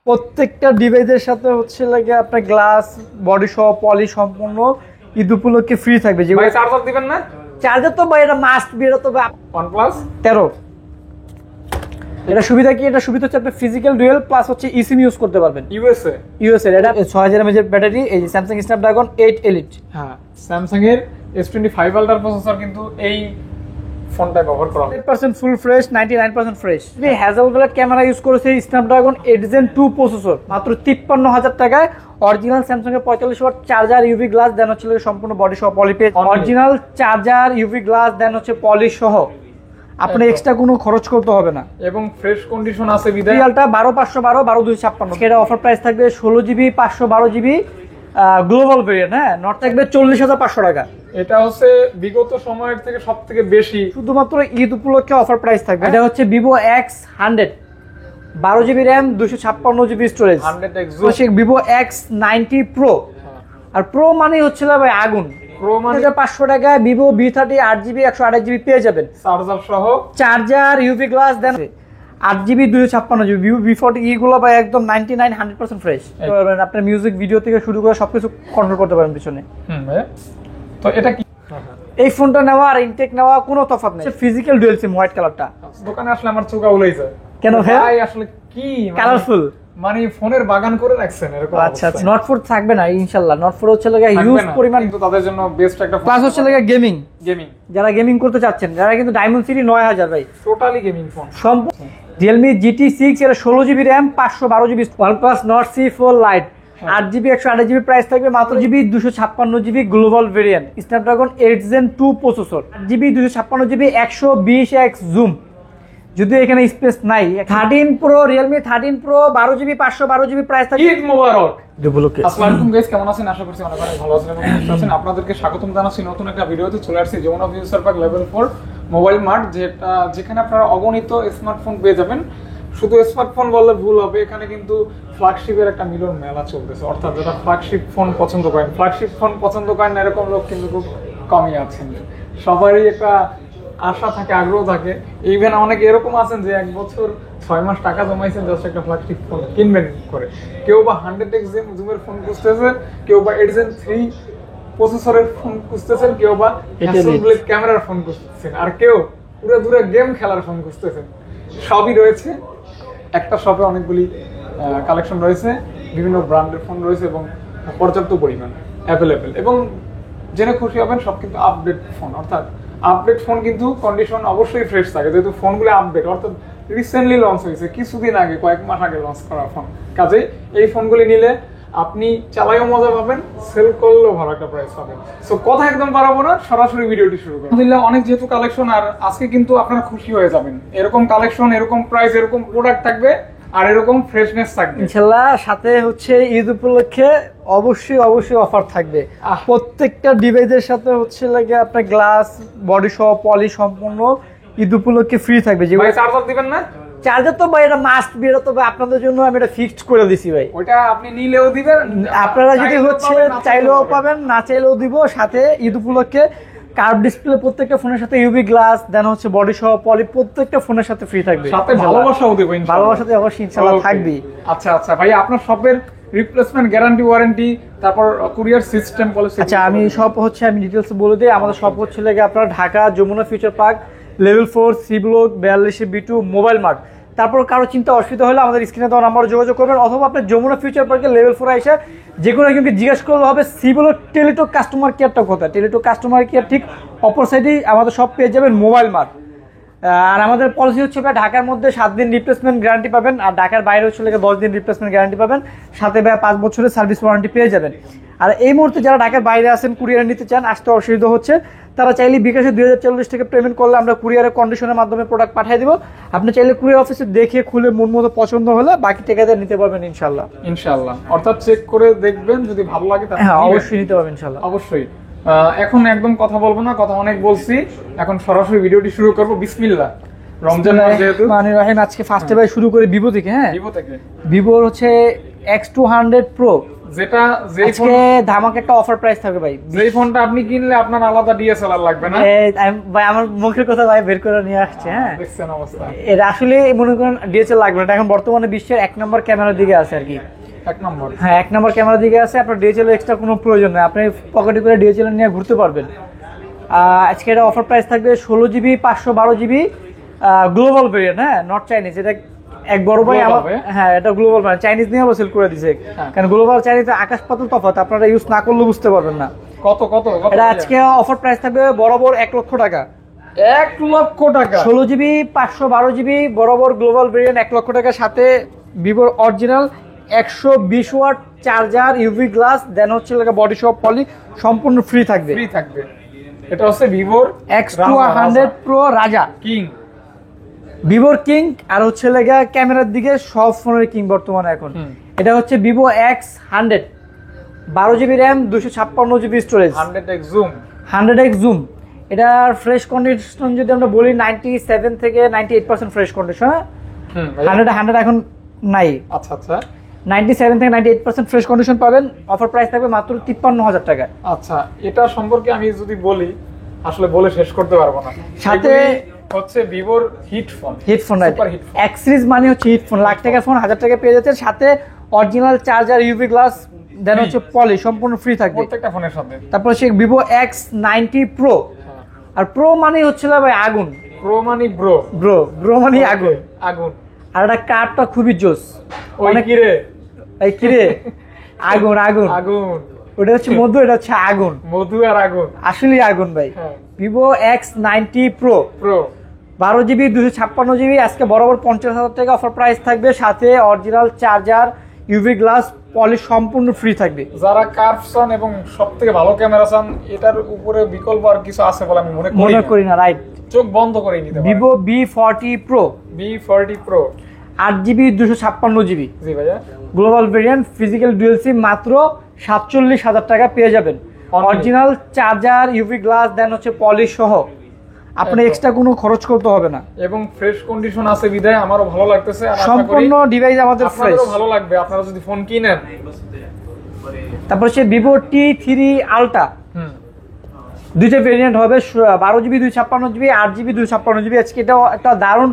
প্রত্যেকটা ডিভাইসের সাথে হচ্ছে লাগে আপনার গ্লাস বডি সহ পলি সম্পূর্ণ ঈদ উপলক্ষে ফ্রি থাকবে। যে ভাই চার্জার দিবেন না? চার্জার তো ভাই এটা মাস্ট বের হতে হবে। OnePlus 13 এটা সুবিধা কি? এটা সুবিধা হচ্ছে আপনি ফিজিক্যাল ডুয়েল প্লাস হচ্ছে ইসিম ইউজ করতে পারবেন। ইউএসএ এটা 6000 mAh এর ব্যাটারি। এই স্যামসাং স্ন্যাপড্রাগন 8 Elite। হ্যাঁ, স্যামসাং এর S25 আল্ট্রা প্রসেসর কিন্তু এই ফোনটা ব্যবহার করা হয়। 100% ফুল ফ্রেশ, 99% ফ্রেশ। এই হ্যাজেলব্লাড ক্যামেরা ইউজ করেছে স্ন্যাপড্রাগন 8 Gen 2 প্রসেসর, মাত্র 53000 টাকায়। অরিজিনাল স্যামসাং এর 45 ওয়াট চার্জার, ইউভি গ্লাস দেন হচ্ছে সম্পূর্ণ বডি সহ পলি পেজ। অরিজিনাল চার্জার, ইউভি গ্লাস দেন হচ্ছে পলি সহ, আপনি এক্সট্রা কোনো খরচ করতে হবে না এবং ফ্রেশ কন্ডিশন আছে বিদায়। রিয়ালটা 12512 12256 এটা অফার প্রাইস থাকবে 16GB 512GB গ্লোবাল ভেরিয়েন্ট। হ্যাঁ, নট থাকবে 40500 টাকা। এটা হচ্ছে বিগত সময়ের থেকে সবথেকে বেশি, শুধুমাত্র ঈদ উপলক্ষে অফার প্রাইস থাকবে। এটা হচ্ছে Vivo X100 12GB RAM 256GB storage 100X Vivo X90 Pro। আর প্রো মানে হচ্ছে না ভাই আগুন। প্রো মানে 500 টাকা Vivo V30 8GB 128GB পেয়ে যাবেন চার্জার সহ। চার্জার, ইউভি গ্লাস দেন 8GB 256GB। Vivo V40 গুলো ভাই একদম 99 100% ফ্রেশ। আপনার মিউজিক ভিডিও থেকে শুরু করে সবকিছু কন্ট্রোল করতে পারেন পিছনে। তো এটা কি? এই ফোনটা নেওয়া আর ইনটেক নেওয়া কোনো তফাৎ নেই। ফিজিক্যাল ডুয়াল সিম হোয়াইট কালারটা। দোকানে আসলে আমার চোখ আউলাই যায়। কেন ভাই? আসলে কি কালারফুল মানে ফোনের বাগান করে রাখছেন এরকম। আচ্ছা আচ্ছা, নট 4 থাকবে না ইনশাআল্লাহ। নট 4 হচ্ছে লাগা হিউজ পরিমাণ, কিন্তু তাদের জন্য বেস্ট একটা প্লাস হচ্ছে লাগা গেমিং। যারা গেমিং করতে চাচ্ছেন, যারা কিন্তু ডায়মন্ড সিটি 9000 ভাই টোটালি গেমিং ফোন সম্পূর্ণ। Realme GT6 এর 16GB RAM 512GB। OnePlus Nord C4 Lite 8GB 128GB price থাকবে মাত্র। GB 256GB global variant Snapdragon 8 Gen 2 processor, GB 256GB 120x zoom. যদি এখানে স্পেস নাই। 13 Pro Realme 13 Pro 12GB 512GB price থাকবে। ঈদ মোবারক। আসসালামু আলাইকুম গাইস, কেমন আছেন? আশা করছি অনেক অনেক ভালো আছেন এবং সুস্থ আছেন। আপনাদেরকে স্বাগতম জানাচ্ছি নতুন একটা ভিডিওতে। চলে আসছি Jamuna future park level 4 mobile mart, যেখানে আপনারা অগণিত স্মার্টফোন পেয়ে যাবেন। শুধু স্মার্টফোন বললে ভুল হবে, এখানে কিন্তু ফ্ল্যাগশিপের একটা মিলন মেলা চলতেছে। অর্থাৎ যারা ফ্ল্যাগশিপ ফোন পছন্দ করেন এরকম লোক কিন্তু খুব কমই আছেন। সবারই একটা আশা থাকে, আগ্রহ থাকে। ইভেন অনেকে এরকম আছেন যে 1 বছর 6 মাস টাকা জমাইছেন জাস্ট একটা ফ্ল্যাগশিপ ফোন কিনবেন করে। কেউ বা 100x জুমের ফোন খুঁজতেছেন, কেউ বা 8 Gen 3 প্রসেসরের ফোন খুঁজতেছেন, কেউ বা হ্যাসেলব্লেড ক্যামেরার ফোন খুঁজতেছেন, আর কেউ পুরো দূরে গেম খেলার ফোন খুঁজতেছেন। সবই রয়েছে একটা শপে। অনেকগুলি কালেকশন রয়েছে, বিভিন্ন ব্র্যান্ডের ফোন রয়েছে এবং পর্যাপ্ত পরিমাণ অ্যাভেলেবেল। এবং জেনে খুশি হবেন সব কিন্তু আপডেট ফোন। অর্থাৎ আপডেট ফোন কিন্তু কন্ডিশন অবশ্যই ফ্রেশ থাকে, যেহেতু ফোনগুলো আপডেট। অর্থাৎ রিসেন্টলি লঞ্চ হয়েছে, কিছুদিন আগে, কয়েক মাস আগে লঞ্চ করা ফোন। কাজেই এই ফোনগুলি নিলে আপনি চালাইও মজা পাবেন, সেল করলেও ভালো একটা প্রাইস পাবেন। সো কথা একদম বাড়াবো না, সরাসরি ভিডিওটি শুরু করব। আলহামদুলিল্লাহ, অনেক যেহেতু কালেকশন, আর আজকে কিন্তু আপনারা খুশি হয়ে যাবেন। এরকম কালেকশন, এরকম প্রাইস, এরকম প্রোডাক্ট থাকবে আর এরকম ফ্রেশনেস থাকবে ইনশাআল্লাহ। সাথে হচ্ছে ঈদ উপলক্ষে অবশ্যই অফার থাকবে। প্রত্যেকটা ডিভাইসের সাথে হচ্ছে লাগে আপনার গ্লাস বডি সহ পলি সম্পূর্ণ ঈদ উপলক্ষে ফ্রি থাকবে। যে ভাই চার্জার দিবেন না? চার্জার তো ভাই এটা মাস্ট বের হতে হবে। আপনাদের জন্য আমি এটা ফিক্সড করে দিছি ভাই। ওইটা আপনি নিলেও দিবেন, আপনারা যদি হচ্ছে চাইলেও পাবেন, না চাইলেও দিব। সাথে ঈদ উপলক্ষে কার্ভ ডিসপ্লে প্রত্যেকটা ফোনের সাথে, ইউভি গ্লাস দেন হচ্ছে বডি সহ পলি প্রত্যেকটা ফোনের সাথে ফ্রি থাকবে। সাথে ভালোবাসাও দেব ইনশাআল্লাহ। ভালোবাসাতে অবশ্যই ইনশাআল্লাহ থাকবে। আচ্ছা আচ্ছা ভাই, আপনার শপের রিপ্লেসমেন্ট গ্যারান্টি, ওয়ারেন্টি, তারপর কুরিয়ার সিস্টেম পলিসি। আচ্ছা, আমি ডিটেইলস বলে দিই। আমাদের শপ হচ্ছে লাগে আপনার Dhaka Jamuna future park level 4 C block 42B2 mobile mart. তারপর কারো চিন্তা অসুবিধা হলে আমাদের স্ক্রিনে দেওয়া নাম্বারে যোগাযোগ করবেন, অথবা আপনার যমুনা ফিউচার পার্কের লেভেল 4 এসে যে কোনো একজনকে জিজ্ঞেস করলে হবে সি ব্লক টেলিটক কাস্টমার কেয়ারটা কোথায়। টেলিটক কাস্টমার কেয়ার ঠিক অপর সাইডেই আমাদের সব পেয়ে যাবেন মোবাইল মার্ট। আর আমাদের পলিসি হচ্ছে ঢাকার মধ্যে 7 দিন রিপ্লেসমেন্ট গ্যারান্টি পাবেন, আর ঢাকার বাইরে হচ্ছে 10 দিন রিপ্লেসমেন্ট গ্যারান্টি পাবেন। সাথে 5 বছরের সার্ভিস ওয়ারেন্টি পেয়ে যাবেন। আর এই মুহূর্তে যারা ঢাকার বাইরে আছেন, কুরিয়ারে নিতে চান, আসতে অসুবিধা হচ্ছে, তারা চাইলে বিকাশে 2040 টাকা পেমেন্ট করলে আমরা কুরিয়ারের কন্ডিশনের মাধ্যমে প্রোডাক্ট পাঠিয়ে দিব। আপনি চাইলে কুরিয়ার অফিসে দেখে খুলে মন মতো পছন্দ হলে বাকি টাকা দিয়ে নিতে পারবেন ইনশাল্লাহ। অর্থাৎ চেক করে দেখবেন, যদি ভালো লাগে তাহলে অবশ্যই নিতে পারবেন ইনশাল্লাহ। অবশ্যই। এখন একদম কথা বলবো না, কথা অনেক বলছি, এখন সরাসরি ভিডিওটি শুরু করব। বিসমিল্লাহ। রমজান মাস যেহেতু, আজকে ফার্স্টে ভাই শুরু করে ভিভো থেকে। হ্যাঁ, ভিভো থেকে ভিভোর হচ্ছে X200 Pro যেটা যেই ফোন আজকে ধামাকা একটা অফার প্রাইস থাকবে ভাই। যেই ফোনটা আপনি কিনলে আপনার আলাদা ডিএসএলআর লাগবে না। ভাই আমার মুখের কথা ভাই বের করে নিয়ে আসছে। হ্যাঁ দেখছেন অবস্থা, এটা আসলে মনে করেন ডিএসএলআর লাগবে না, এটা এখন বর্তমানে বিশ্বের 1 নম্বর ক্যামেরার দিকে আছে আর কি। 1 নম্বর, হ্যাঁ 1 নম্বর ক্যামেরার দিকে আছে। আপনার ডিএসএলআর এক্সট্রা কোনো প্রয়োজন নেই, আপনি পকেটে করে ডিএসএলআর নিয়ে ঘুরতে পারবেন। আজকে এটা অফার প্রাইস থাকবে 16GB 512GB গ্লোবাল ভেরিয়েন্ট। হ্যাঁ নট চাইনিজ, এটা এক বড় ভাই আমার, হ্যাঁ এটা গ্লোবাল মানে চাইনিজ নিয়ে আবার সেল করে দিয়েছে। কারণ গ্লোবাল চাইনিজে আকাশ পাতাল তফাৎ, আপনারা ইউজ না করলে বুঝতে পারবেন না। কত কত এটা আজকে অফার প্রাইস থাকবে বরাবর 1 লক্ষ টাকা। 1 লক্ষ টাকা 16GB 512GB বরাবর গ্লোবাল ভেরিয়েন্ট 1 লক্ষ টাকার সাথে ভিভোর original 120 watt charger, UV glass, দেন হচ্ছে বডি শপ পলি সম্পূর্ণ ফ্রি থাকবে। ফ্রি থাকবে। এটা হচ্ছে ভিভোর X200 Pro রাজা কিং, ভিভোর কিং। আর হচ্ছে লেগা ক্যামেরার দিকে সব ফোনের কিং বর্তমানে এখন। এটা হচ্ছে Vivo X100 12GB RAM 256GB storage, 100x zoom, 100x zoom. এটার ফ্রেশ কন্ডিশন যদি আমরা বলি 97 থেকে 98% ফ্রেশ কন্ডিশন। 100 এখন নাই। আচ্ছা আচ্ছা 97 থেকে 98% ফ্রেশ কন্ডিশন পাবেন। অফার প্রাইস থাকবে মাত্র 53,000 টাকা। আচ্ছা, এটা সম্পর্কে আমি যদি বলি আসলে বলে শেষ করতে পারবো না। সাথে হচ্ছে ভিভোর হিটফোন, হিটফোন রাইট, এক সিরিজ মানে হচ্ছে হিটফোন, লাখ টাকার ফোন 1000 টাকা পেয়ে যাচ্ছে, সাথে অরিজিনাল চার্জার, ইউভি গ্লাস, দেন হচ্ছে পলি সম্পূর্ণ ফ্রি থাকবে প্রত্যেকটা ফোনের সাথে। তারপর সে ভিভো X90 Pro, আর প্রো মানে হচ্ছে ভাই আগুন, প্রো মানে ব্রো, ব্রো মানে আগুন। আগুন। আর এটা কার্ডটা খুবই জোস। অনেক কি রে, এই কি রে, আগুন আগুন আগুন। ওটা হচ্ছে মধু, এটা হচ্ছে আগুন, মধু আর আগুন, আসলে আগুন ভাই। Vivo X90 Pro 12GB 256GB আজকে বরাবর 50,000 টাকা অফার প্রাইস থাকবে, সাথে অরিজিনাল চার্জার, ইউভি গ্লাস, পলি সম্পূর্ণ ফ্রি থাকবে। যারা কার্ভ চান এবং সবথেকে ভালো ক্যামেরা চান, এটার উপরে বিকল্প আর কিছু আছে বলে আমি মনে করি না, রাইট, চোখ বন্ধ করে নিতে পারেন। Vivo B40 Pro 8GB 256GB, জি ভাইয়া, গ্লোবাল ভেরিয়েন্ট, ফিজিক্যাল ডুয়াল সিম, মাত্র 47,000 টাকা পেয়ে যাবেন। অরিজিনাল চার্জার, ইউভি গ্লাস, দেন হচ্ছে পলিশ সহ, আপনি এক্সট্রা কোনো খরচ করতে হবে না, এবং ফ্রেশ কন্ডিশন আছে বিধায় আমারও ভালো লাগতেছে। আর সম্পূর্ণ ডিভাইস আমাদের ফ্রেশ, ভালো লাগবে আপনারা যদি ফোন কিনেন। তারপর সে ভিভো T3 আলট্রা, দুইটা ভেরিয়েন্ট হবে, 12GB 256GB, 8GB 256GB। আজকে এটা একটা দারুণ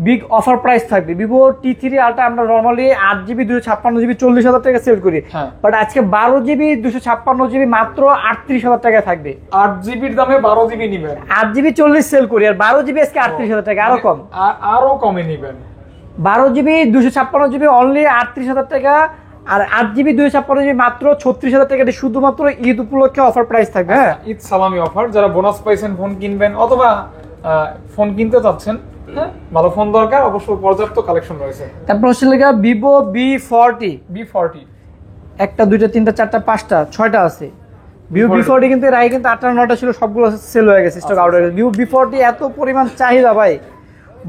বিগ অফার প্রাইস থাকবে। ভিভো T3 আলট্রা আমরা নরমালি 8GB 256GB 40,000 টাকা সেল করি, বাট আজকে 12GB 256GB মাত্র 38,000 টাকা থাকবে। 8GBর দামে 12GB নিবেন, 8GB 40 সেল করি, আর 12GB আজকে 38,000 টাকা, আরো কম, আরো কমে নিবেন। 12GB 256GB অনলি 38,000 টাকা, আর 8GB 256GB মাত্র 36,000 টাকা। এটা শুধুমাত্র ঈদ উপলক্ষে অফার প্রাইস থাকবে। হ্যাঁ ঈদ সালামি অফার, যারা বোনাস পাইছেন ফোন কিনবেন অথবা ফোন কিনতে চাচ্ছেন, হ্যাঁ ভালো ফোন দরকার, অবশ্যই পর্যাপ্ত কালেকশন রয়েছে। তারপর হচ্ছে লেখা ভিভো B40, একটা দুইটা তিনটা চারটা পাঁচটা ছয়টা আছে। ভিভো B40 কিন্তু এর আগে কিন্তু 8টা 9টা ছিল, সবগুলো সেল হয়ে গেছে, স্টক আউট হয়ে গেছে। ভিভো B40 এত পরিমাণ চাহিদা ভাই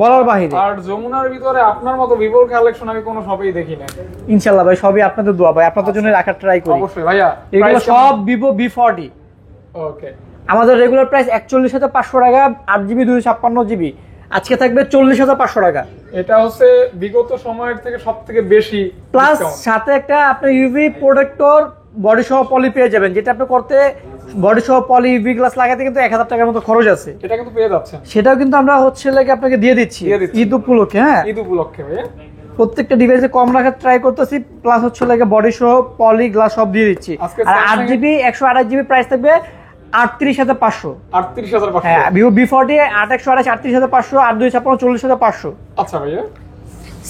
বলার বাহিরে। আর যমুনার ভিতরে আপনার মতো ভিভোর কালেকশন আমি কোনো শপেই দেখি না। ইনশাআল্লাহ ভাই, সবই আপনাদের দোয়া ভাই, আপনাদের জন্য রাখার ট্রাই করি অবশ্যই ভাইয়া। এগুলো সব ভিভো B40। ওকে, আমাদের রেগুলার প্রাইস 41,500 টাকা, 8GB 256GB আজকে থাকবে 40,500 টাকা। এটা হচ্ছে বিগত সময়ের থেকে সবথেকে বেশি প্লাস সাথে একটা আপনি ইউভি প্রোটেক্টর বডি সহ পলি পেয়ে যাবেন, যেটা আপনি করতে বডি সহ পলি ইউভি গ্লাস লাগাতে কিন্তু 1000 টাকার মতো খরচ আছে, এটা কিন্তু পেয়ে যাচ্ছেন। সেটাও কিন্তু আমরা হচ্ছে লাগে আপনাকে দিয়ে দিচ্ছি ঈদ উপলক্ষে। হ্যাঁ ঈদ উপলক্ষে ভাইয়া প্রত্যেকটা ডিভাইসে কম রাখার ট্রাই করতেছি, প্লাস হচ্ছে লাগে বডি সহ পলি গ্লাস সব দিয়ে দিচ্ছি। আর 8GB 128GB প্রাইস থাকবে 38,500। 38,500। হ্যাঁ ভিভো B40 8 128 38,500, 8 256 40,500। আচ্ছা ভাইয়া,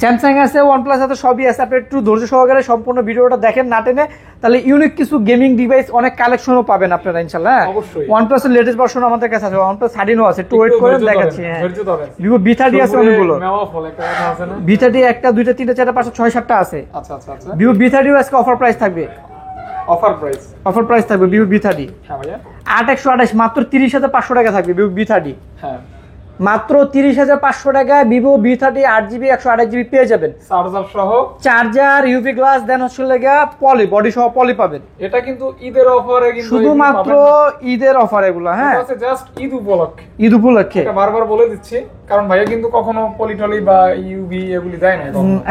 স্যামসাং আছে, ওয়ানপ্লাস আছে, সবই আছে। আপনি একটু ধৈর্য সহকারে সম্পূর্ণ ভিডিওটা দেখেন না টেনে, তাহলে ইউনিক কিছু গেমিং ডিভাইস অনেক কালেকশনও পাবেন আপনারা ইনশাআল্লাহ। অবশ্যই ওয়ানপ্লাসের লেটেস্ট ভার্সন আমাদের কাছে আছে, ওয়ানপ্লাস 13 আছে, একটু ওয়েট করেন দেখাচ্ছি। হ্যাঁ ধৈর্য ধরেন। ভিভো B30 আছে অনেকগুলো, মেওয়া ফল একটা আছে না, B30 একটা দুইটা তিনটা চারটা পাঁচটা 6 7টা আছে। আচ্ছা আচ্ছা আচ্ছা, ভিভো B30 আজকে অফার প্রাইস থাকবে, অফার প্রাইস থাকবে ভিভো B30। হ্যাঁ ভাইয়া 8 128 মাত্র 30,500 টাকা থাকবে ভিভো B30। হ্যাঁ মাত্র 30,500 টাকা ভিভো B30 8GB 128GB পেয়ে যাবেন, চার্জার সহ, চার্জার, ইউভি গ্লাস, দেন হচ্ছে লাগা পলি, বডি সহ পলি পাবেন। এটা কিন্তু ঈদের অফারে, কিন্তু শুধুমাত্র ঈদের অফার এগুলো। হ্যাঁ এটা জাস্ট ঈদ উপলক্ষে, ঈদ উপলক্ষে এটা বারবার বলে দিচ্ছি, কারণ ভাইয়া কিন্তু কখনো পলিটলি বা ইউভি এগুলি দেয় না।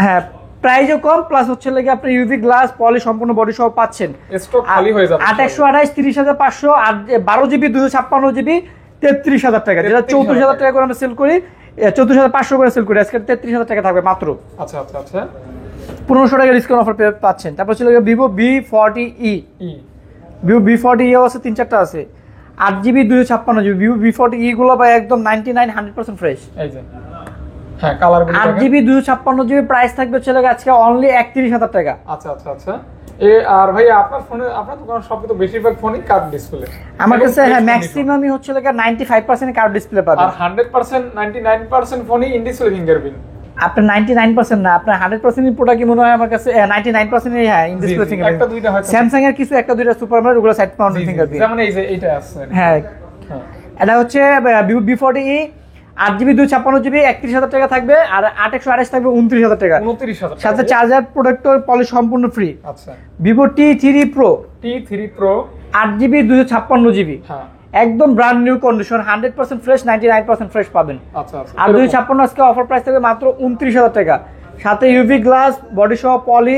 হ্যাঁ প্রাইসও কম, প্লাস হচ্ছে লাগে আপনি ইউভি গ্লাস পলি সম্পূর্ণ বডি সহ পাচ্ছেন। স্টক খালি হয়ে যাবে। 828 30,500 আর 12 জিবি 256 জিবি 33,000 টাকা, যেটা 34,000 টাকা করে আমরা সেল করি, 34,500 করে সেল করি, আজকে 33,000 টাকা থাকবে মাত্র। আচ্ছা আচ্ছা আচ্ছা, 1500 টাকা ডিসকাউন্ট অফার পাচ্ছেন। তারপর ছিল ভিভো V40e, ভিভো V40e আছে 3-4টা আছে, 8 জিবি 256 জিবি। ভিভো V40e গুলো ভাই একদম 99 100% ফ্রেশ। এই যে হ্যাঁ কালার গুলো 8 জিবি 256 জিবি প্রাইস থাকবে হচ্ছে আজকে অনলি 31,000 টাকা। আচ্ছা আচ্ছা আচ্ছা। আর ভাই আপনার ফোনে, আপনার দোকানে সবই তো বেশিরভাগ ফোনই কার্ভ ডিসপ্লে। আমার কাছে হ্যাঁ ম্যাক্সিমামই হচ্ছে 95% কার্ভ ডিসপ্লে পাবেন। আর 100% 99% ফোনই ইন ডিসপ্লে ফিঙ্গারপ্রিন্ট। আপনার 99% না, আপনার 100% প্রোডাক্ট কি মনে হয় আমার কাছে 99% হ্যাঁ ইন ডিসপ্লে ফিঙ্গারপ্রিন্ট। একটা দুইটা হয়তো স্যামসাং এর কিছু একটা দুইটা সুপার মার্কেট ওগুলো সাইড মাউন্টেড ফিঙ্গারপ্রিন্ট, যেমন এই যে এইটা আছে। হ্যাঁ এটা হচ্ছে ভিভো V40e 8 জিবি 256 জিবি 31,000 টাকা থাকবে, আর 828 থাকবে 29,000 টাকা, 29,000 সাথে চার্জার প্রোডাক্টর পলিশ সম্পূর্ণ ফ্রি। আচ্ছা Vivo T3 Pro 8 GB 256 GB হ্যাঁ একদম brand new condition, 100% fresh, 99% fresh পাবেন। আচ্ছা আচ্ছা। আর 256 আজকে অফার প্রাইস থাকবে মাত্র 29,000 টাকা, সাথে ইউভি গ্লাস বডি সহ পলি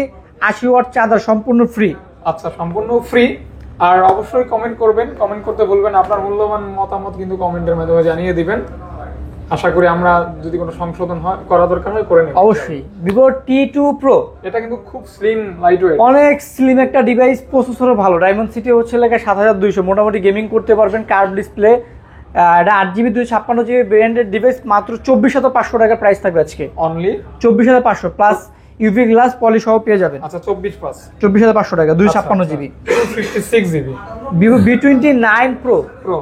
80 ওয়াট চার্জার সম্পূর্ণ ফ্রি। আচ্ছা সম্পূর্ণ ফ্রি। আর অবশ্যই কমেন্ট করবেন, কমেন্ট করতে বলবেন, আপনার মূল্যবান মতামত কিন্তু কমেন্টের মাধ্যমে জানিয়ে দিবেন। আশা করি আমরা যদি কোনো সংশোধন হয় করা দরকার হয় করে নেব অবশ্যই। ভিভো T2 Pro এটা কিন্তু খুব স্লিম লাইটওয়েট, অনেক স্লিম একটা ডিভাইস, প্রসেসরও ভালো, ডায়মন্ড সিটি হচ্ছে লাগে 7200, মোটামুটি গেমিং করতে পারবেন, কার্ভ ডিসপ্লে। এটা 8 জিবি 256 জিবি ব্র্যান্ডেড ডিভাইস, মাত্র 24,500 টাকা প্রাইস থাকবে আজকে, only 24,500 plus UV glass poly সহ পেয়ে যাবেন। আচ্ছা 24 প্লাস 24,500 টাকা 256 GB. 256 GB Vivo V29 Pro pro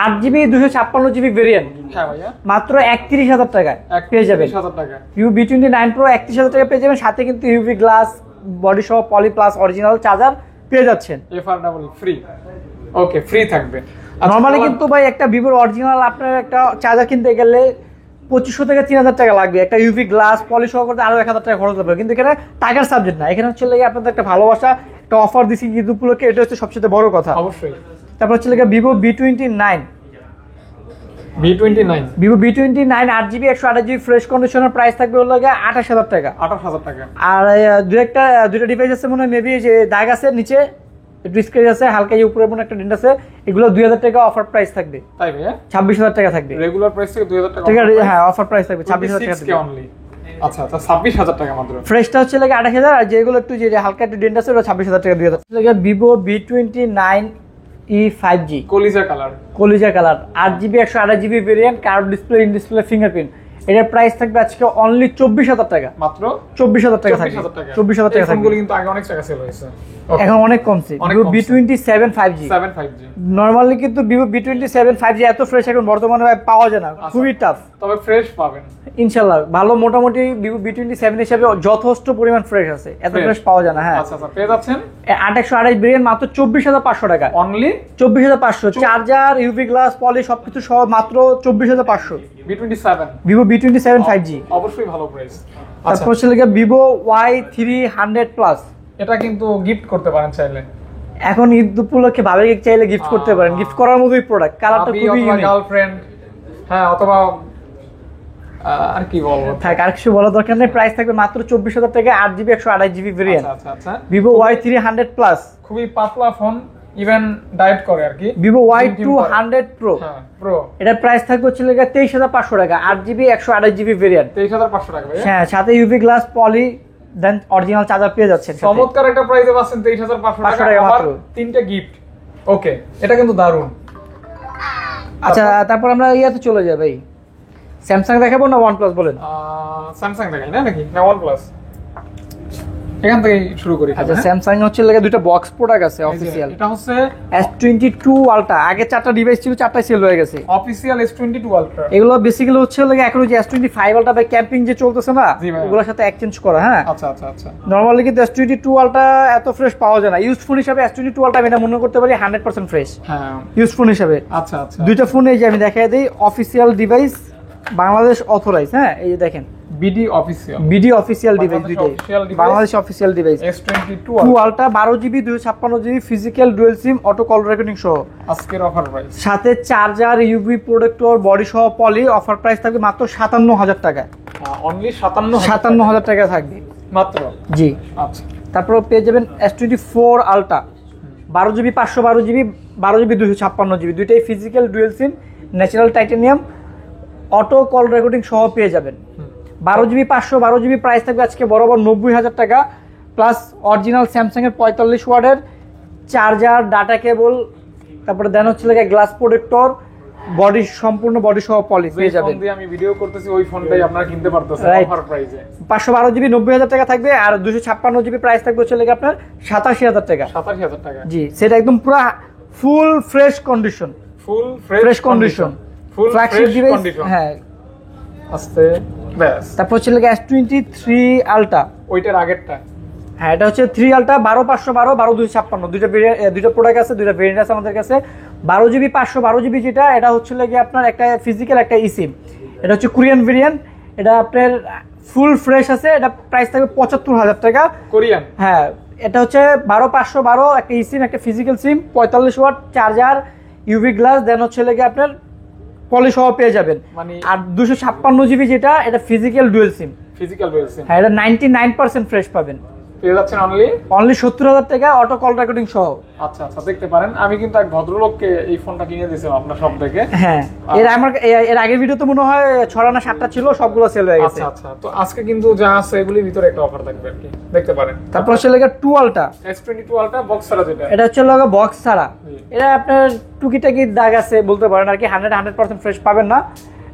8 GB 256 GB variant, হ্যাঁ ভাইয়া মাত্র 31,000 টাকায় পেয়ে যাবেন। 31,000 টাকা ভিভো V29 Pro 31,000 টাকা পেয়ে যাবেন, সাথে কিন্তু ইউভি গ্লাস বডি সহ পলি প্লাস অরিজিনাল চার্জার পেয়ে যাচ্ছেন। FRW ফ্রি, ওকে ফ্রি থাকবে। নরমালি কিন্তু ভাই একটা ভিভোর অরিজিনাল আপনার একটা চার্জার কিনতে গেলে 2500 থেকে 3,000 টাকা লাগবে, একটা ইউভি গ্লাস পলি সহ করতে আরো 1,000 টাকা খরচ হবে, কিন্তু এখানে টাকার সাবজেক্ট না, এখানে হচ্ছে লাগে আপনাদের একটা ভালোবাসা, একটা অফার দিছি ঈদ উপলক্ষে, এটা হচ্ছে সবচেয়ে বড় কথা। অবশ্যই। তারপর হচ্ছে লাগে Vivo V29 Vivo V29 8 GB 128 GB fresh কন্ডিশনের প্রাইস থাকবে হলো 28,000 টাকা। 28,000 টাকা। আর দুইটা ডিভাইস আছে মনে হয়, মেবি যে দাগ আছে নিচে একটু স্ক্র্যাচ আছে, হালকা উপরে মনে একটা ডেন্ট আছে, এগুলো 2,000 টাকা অফার প্রাইস থাকবে। তাই ভাইয়া 26,000 টাকা থাকবে রেগুলার প্রাইস থেকে 2,000 টাকা। ঠিক আছে হ্যাঁ অফার প্রাইস থাকবে 26,000 টাকা থাকবে অনলি। আচ্ছা আচ্ছা 26,000 টাকা মাত্র। ফ্রেশটা হচ্ছে লাগে 28,000, আর যেগুলো একটু যে হালকা একটু ডেন্ট আছে ওটা 26,000 টাকা 2,000 টাকা। ভিভো V29e 5G কলিজা কালার, কলিজা colour 8 GB 128 GB variant, curve display, in display fingerprint, এটার প্রাইস থাকবে আজকে অনলি 24,000 টাকা, মাত্র 24,000 টাকা থাকবে, 24,000 টাকা থাকবে। ফোনগুলো কিন্তু আগে অনেক টাকা সেল হয়েছে, এখন অনেক কমছে। Vivo V27 5G 5G normally কিন্তু ভিভো V27 5G এত ফ্রেশ এখন বর্তমানে পাওয়া যায় না, খুবই টাফ, তবে ফ্রেশ পাবেন ইনশাআল্লাহ ভালো। মোটামুটি ভিভো V27 হিসেবে যথেষ্ট পরিমাণ ফ্রেশ আছে, এত ফ্রেশ পাওয়া যায় না। হ্যাঁ আচ্ছা আচ্ছা পেয়ে যাচ্ছেন 828 ভেরিয়েন্ট মাত্র 24,500 টাকা, only 24,500, charger UV glass poly সবকিছু সহ মাত্র 24,500। V27 ভিভো V27 5G অবশ্যই ভালো প্রাইস। তারপর হচ্ছে ভিভো Y300 প্লাস, এটা কিন্তু গিফট করতে পারেন চাইলে, এখন ঈদ উপলক্ষে ভাবে চাইলে গিফট করতে পারেন, গিফট করার মতোই প্রোডাক্ট, কালারটা খুবই ইউনিক। গার্লফ্রেন্ড হ্যাঁ অথবা আর কি বলবো, থাক আর কিছু বলার দরকার নেই। প্রাইস থাকবে মাত্র 24,000 টাকা, 8 জিবি 128 জিবি ভেরিয়েন্ট। আচ্ছা আচ্ছা ভিভো Y300 প্লাস খুবই পাতলা ফোন, ইভেন ডায়েট করে আর কি। ভিভো Y200 প্রো হ্যাঁ প্রো, এটার প্রাইস থাকবে হচ্ছে 23,500 টাকা, 8 জিবি 128 জিবি ভেরিয়েন্ট, 23,500 টাকা ভাই। হ্যাঁ সাথে ইউভি গ্লাস পলি দেন অরিজিনাল চার্জার পেয়ে যাচ্ছেন। চমৎকার একটা প্রাইসে পাচ্ছেন 23,500 টাকা মাত্র, তিনটা গিফট। ওকে এটা কিন্তু দারুণ। আচ্ছা তারপর আমরা ইয়াতে চলে যাই ভাই, স্যামসাং দেখাবো না OnePlus বলেন? স্যামসাং দেখাই না নাকি না OnePlus, এখান থেকে শুরু করি। আচ্ছা স্যামসাং হচ্ছে লাগে দুটো বক্স প্রোডাক্ট আছে অফিশিয়াল, এটা হচ্ছে S22 আলট্রা, আগে 4টা ডিভাইস ছিল, 4টাই সেল হয়ে গেছে। অফিশিয়াল S22 আলট্রা, এগুলো বেসিক্যালি হচ্ছে লাগে এখন যে S25 আলট্রা বাই ক্যাম্পিং যে চলতেছে না, ওগুলোর সাথে এক্সচেঞ্জ করা। হ্যাঁ আচ্ছা আচ্ছা আচ্ছা। নরমালি কিন্তু S22 আলট্রা এত ফ্রেশ পাওয়া যায় না, ইউজ ফোন হিসেবে S22 আলট্রা আমি এটা মনে করতে পারি 100% ফ্রেশ হ্যাঁ ইউজ ফোন হিসেবে। আচ্ছা আচ্ছা দুইটা ফোন এই যে আমি দেখাই দেই, অফিশিয়াল ডিভাইস, বাংলাদেশ অথরাইজ। হ্যাঁ এই যে দেখেন BD official, BD official device, দুইটাই Bangladesh official device. S22 ultra 12 GB 256 GB physical dual SIM auto call recording সহ, আজকের অফার প্রাইস, সাথে চার্জার ইউভি প্রোটেক্টর বডি সহ পলি, অফার প্রাইস থাকবে মাত্র 57,000 টাকা। অনলি 57 57,000 টাকা থাকবে মাত্র। জি। আচ্ছা, তারপর পেয়ে যাবেন S24 ultra 12GB 512GB 12GB 256GB, দুইটাই physical dual SIM, natural titanium, auto call recording সহ পেয়ে যাবেন। 12GB 512GB প্রাইস থাকবে আজকে বরাবর 90,000 টাকা, প্লাস অরিজিনাল স্যামসাং এর 45 ওয়াটের চার্জার, ডাটা কেবল, তারপরে দেন হচ্ছে গ্লাস প্রোটেক্টর, বডি সম্পূর্ণ বডি সহ পলি পেয়ে যাবেন। ফোন দিয়ে আমি ভিডিও করতেছি ওই ফোনটাই আপনারা কিনতে পারতেছেন অফার প্রাইসে। 512GB 90,000 টাকা থাকবে, আর 256GB প্রাইস থাকবে হচ্ছে আপনার 87,000 টাকা। 87,000 টাকা। জি, সেটা একদম পুরো full fresh condition, full fresh condition, full flagship fresh device. Condition. হ্যাঁ, আস্তে ব্যাস। তারপর হচ্ছে S23 আলট্রা, ওইটার আগেরটা। হ্যাঁ এটা হচ্ছে 3 আলট্রা 12512 12256, দুইটা প্রোডাক্ট আছে, দুইটা ভেরিয়েন্ট আছে আমাদের কাছে। 12GB 512GB যেটা, এটা হচ্ছে আপনার একটা ফিজিক্যাল একটা ইসিম, এটা হচ্ছে কোরিয়ান ভেরিয়েন্ট, এটা আপনার ফুল ফ্রেশ আছে, এটা প্রাইস থাকবে 75,000 টাকা কোরিয়ান। হ্যাঁ, এটা হচ্ছে 12512 একটা ইসিম, একটা physical SIM, 45 watt charger, UV glass, দেন হচ্ছে আপনার পলি সহ পেয়ে যাবেন। মানে আর 256GB যেটা, এটা ফিজিক্যাল ডুয়েল সিম, ফিজিক্যাল ডুয়েল সিম। হ্যাঁ, এটা 99% ফ্রেশ পাবেন, পেয়ে যাচ্ছেন অনলি 70,000 টাকা অটো কল রেকর্ডিং সহ। আচ্ছা আচ্ছা, দেখতে পারেন আমি কিন্তু এক ভদ্রলোককে এই ফোনটা কিনে দিয়েছিলাম আপনার সব থেকে। হ্যাঁ, এর আগের ভিডিও তো মনে হয় 6 না 7টা ছিল, সবগুলো সেল হয়ে গেছে। আচ্ছা আচ্ছা, তো আজকে কিন্তু যা আছে এগুলির ভিতরে একটা অফার থাকবে আর কি, দেখতে পারেন। তারপর হচ্ছে 2 আলট্রা, S22 আলট্রা বক্স ছাড়া যেটা, এটা হচ্ছে বক্স ছাড়া, এটা আপনার টুকিটাকি দাগ আছে বলতে পারেন আর কি, 100% ফ্রেশ পাবেন না।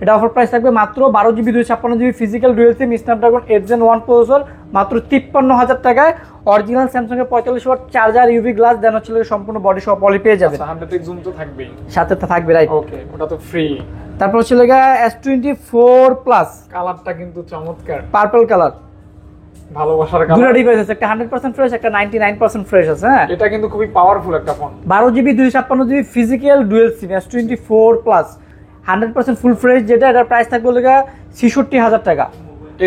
এটা অফার প্রাইস থাকবে মাত্র 12GB 256GB ফিজিক্যাল ডুয়েল সিম, স্ন্যাপড্রাগন 8 Gen 1 প্রসেসর, মাত্র 53,000 টাকায়। অরিজিনাল স্যামসাং এর 45 ওয়াট চার্জার, ইউভি গ্লাস, দেন হচ্ছে সম্পূর্ণ বডি সহ পলি পেয়ে যাবেন। 100x জুম তো থাকবেই, সাথে তো থাকবে, রাইট। ওকে, ওটা তো ফ্রি। তারপর হচ্ছে S24 প্লাস, কালারটা কিন্তু চমৎকার, পার্পল কালার, ভালোবাসার দুটো কালার। ডিভাইস আছে, একটা 100% ফ্রেশ, একটা 99% ফ্রেশ আছে। হ্যাঁ, এটা কিন্তু খুবই পাওয়ারফুল একটা phone. 12GB 256GB physical dual SIM S24 plus 100% full fresh, যেটা এটার প্রাইস থাকবে 66,000 টাকা।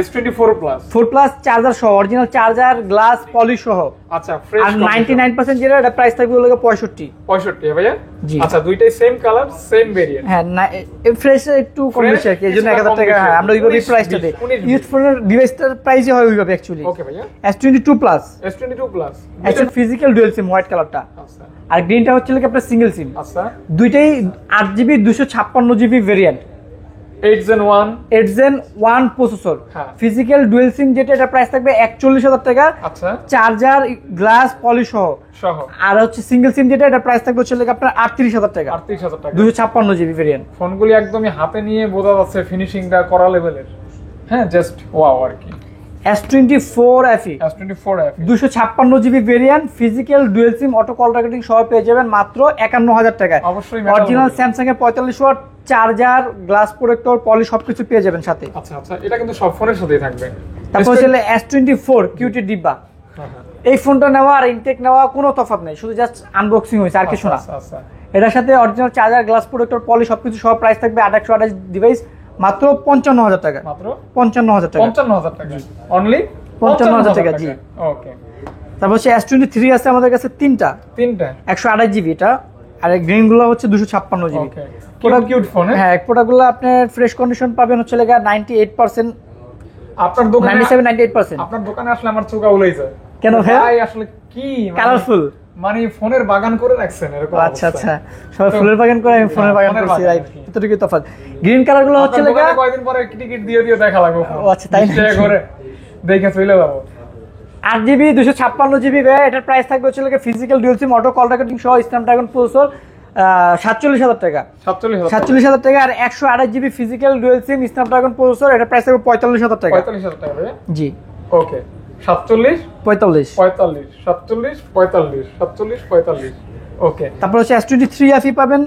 S24 প্লাস 4 প্লাস চার্জার সহ, অরিজিনাল চার্জার, গ্লাস, পলিশ সহ। আচ্ছা, ফ্রেশ। আর 99% যেটা, এটা প্রাইস থাকবে 65 ভাইয়া। জি। আচ্ছা, দুইটাই সেম কালার, সেম ভেরিয়েন্ট। হ্যাঁ, ফ্রেশ একটু কম বেশি আর কি, এই জন্য 1000 টাকা। হ্যাঁ, আমরা ওইভাবে প্রাইসটা দিই, ইউজ ফোনের ডিভাইসটার প্রাইসই হয় ওইভাবে অ্যাকচুয়ালি। ওকে ভাইয়া। S22 প্লাস, S22 প্লাস এটা ফিজিক্যাল ডুয়েল সিম, হোয়াইট কালারটা, আচ্ছা আর গ্রিনটা হচ্ছে আপনার সিঙ্গেল সিম। আচ্ছা, দুইটাই 8GB 256GB variant, 8 Gen 1 processor, হ্যাঁ। ফিজিক্যাল ডুয়েল সিম যেটা, এটা প্রাইস থাকবে 41,000 টাকা। আচ্ছা, চার্জার, গ্লাস, পলি সহ। সহ। আর হচ্ছে সিঙ্গেল সিম যেটা, এটা প্রাইস থাকবে আপনার 38,000 টাকা, 38,000 টাকা। 256GB variant. ফোনগুলি একদমই হাতে নিয়ে বোঝা যাচ্ছে ফিনিশিংটা করা লেভেলের। হ্যাঁ, জাস্ট ওয়াও আর কি। S24 FE, S24 F 256GB variant, physical dual SIM, auto call recording সহ পেয়ে যাবেন মাত্র 51,000 টাকায়। অবশ্যই অরিজিনাল স্যামসাং এর 45 watt charger, glass protector, poly সবকিছু পেয়ে যাবেন সাথে। আচ্ছা আচ্ছা, এটা কিন্তু সব ফোনের সাথেই থাকবে। তারপর হচ্ছে S24 কিউটি ডিব্বা, এই ফোনটা নেওয়া আর ইনটেক নেওয়া কোনো তফাৎ নেই, শুধু জাস্ট আনবক্সিং হয়েছে আর কিছু না। আচ্ছা আচ্ছা, এটার সাথে original charger, glass protector, poly সবকিছু সব প্রাইস থাকবে 2828 ডিভাইস মাত্র 55,000 টাকা। মাত্র 55,000 টাকা, 55,000 টাকা অনলি, 55,000 টাকা। জি। ওকে, তারপর হচ্ছে S23 আছে আমাদের কাছে তিনটা 128GB, এটা আর গ্রিন গুলো হচ্ছে 256GB। ওকে, কিউট কিউট ফোন। হ্যাঁ, প্রোডাক্টগুলো আপনার ফ্রেশ কন্ডিশন পাবেন হচ্ছে 98%, আপনার দোকানে 97-98%। আপনার দোকানে আসলে আমার চোখ আউলাই যায়। কেন ভাই? আসলে কি কালারফুল, মানে ফোনের বাগান করে রাখছেন এরকম। আচ্ছা আচ্ছা, সবাই ফুলের বাগান করে, আমি ফোনের বাগান করছি, রাইট। এতটুকু তফাৎ। গ্রিন কালার গুলো হচ্ছে কয়েকদিন পরে টিকিট দিয়ে দেখা লাগবে। ও আচ্ছা, তাই না? করে দেখে চলে যাবো। 8GB 256GB ভাই, এটার প্রাইস থাকবে হচ্ছে physical dual SIM, auto call recording সহ, স্ন্যাপড্রাগন প্রসেসর, 47,000 টাকা। 47,000 টাকা। আর 128GB ফিজিক্যাল ডুয়াল সিম, স্ন্যাপড্রাগন প্রসেসর, এটার প্রাইস থাকবে 45,000 টাকা। 45,000 টাকা ভাই। জি। ওকে, 47 45 45 47 45 47 45। ওকে, তারপর হচ্ছে S23 FE পাবেন,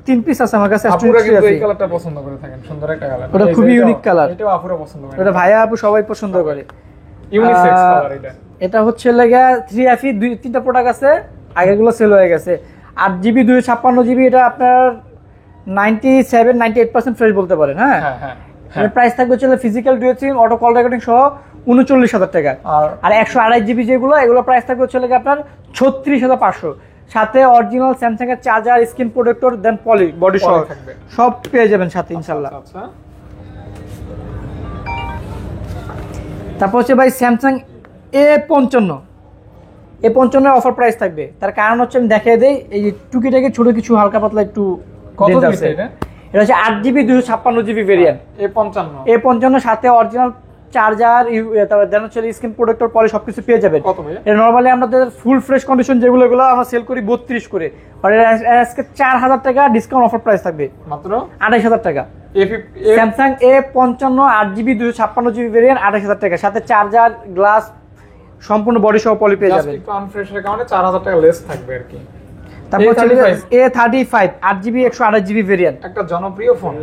3 পিস আছে আমার কাছে। আপুরা S23 কিন্তু এই FE, কালারটা পছন্দ করে থাকেন, সুন্দর একটা কালার। ওটা খুবই ইউনিক কালার, এটাও আপুরা পছন্দ করে। ওটা ভাইয়া আপু সবাই পছন্দ করে, ইউনিসেক্স কালার এটা। এটা হচ্ছে 3 FE, 2-3টা প্রোডাক্ট আছে, আগেগুলো সেল হয়ে গেছে। 8GB 256GB, এটা আপনার 97-98% ফ্রেশ বলতে পারেন। হ্যাঁ হ্যাঁ, এর প্রাইস থাকবে হচ্ছে physical dual SIM, auto call recording সহ 39,000 টাকা। আর 128GB যেগুলো, এগুলো প্রাইস থাকবে হচ্ছে আপনার 36,500, সাথে অরিজিনাল স্যামসাং এর চার্জার, স্ক্রিন প্রোটেক্টর, দেন পলি বডি সহ সব পেয়ে যাবেন সাথে ইনশাআল্লাহ। আচ্ছা, তারপর হচ্ছে ভাই স্যামসাং A55 অফার প্রাইস থাকবে। তার কারণ হচ্ছে আমি দেখিয়ে দেই, এই যে টুকিটাকে ছোট কিছু হালকা পাতলা একটু কত dent জিবি আছে। এটা? এটা হচ্ছে 8GB 256GB ভেরিয়েন্ট। A55 সাথে অরিজিনাল চার্জার, তারপর দেন হচ্ছে স্ক্রিন প্রোটেক্টর পলি সবকিছু পেয়ে যাবেন। কত ভাই? এটা নরমালি আমাদের ফুল ফ্রেশ কন্ডিশন যেগুলো এগুলো আমরা সেল করি 32 করে, আর এটা আজকে 4000 টাকা ডিসকাউন্ট অফার প্রাইস থাকবে মাত্র 28000 টাকা। Samsung A55 8GB 256GB variant 28000 টাকা, সাথে চার্জার, গ্লাস, সম্পূর্ণ বডি সহ পলি পেয়ে যাবেন। একটু আনফ্রেশের কারণে 4000 টাকা লেস থাকবে আর কি। তারপর A35 8GB 128GB ভেরিয়েন্ট, একটা জনপ্রিয় ফোন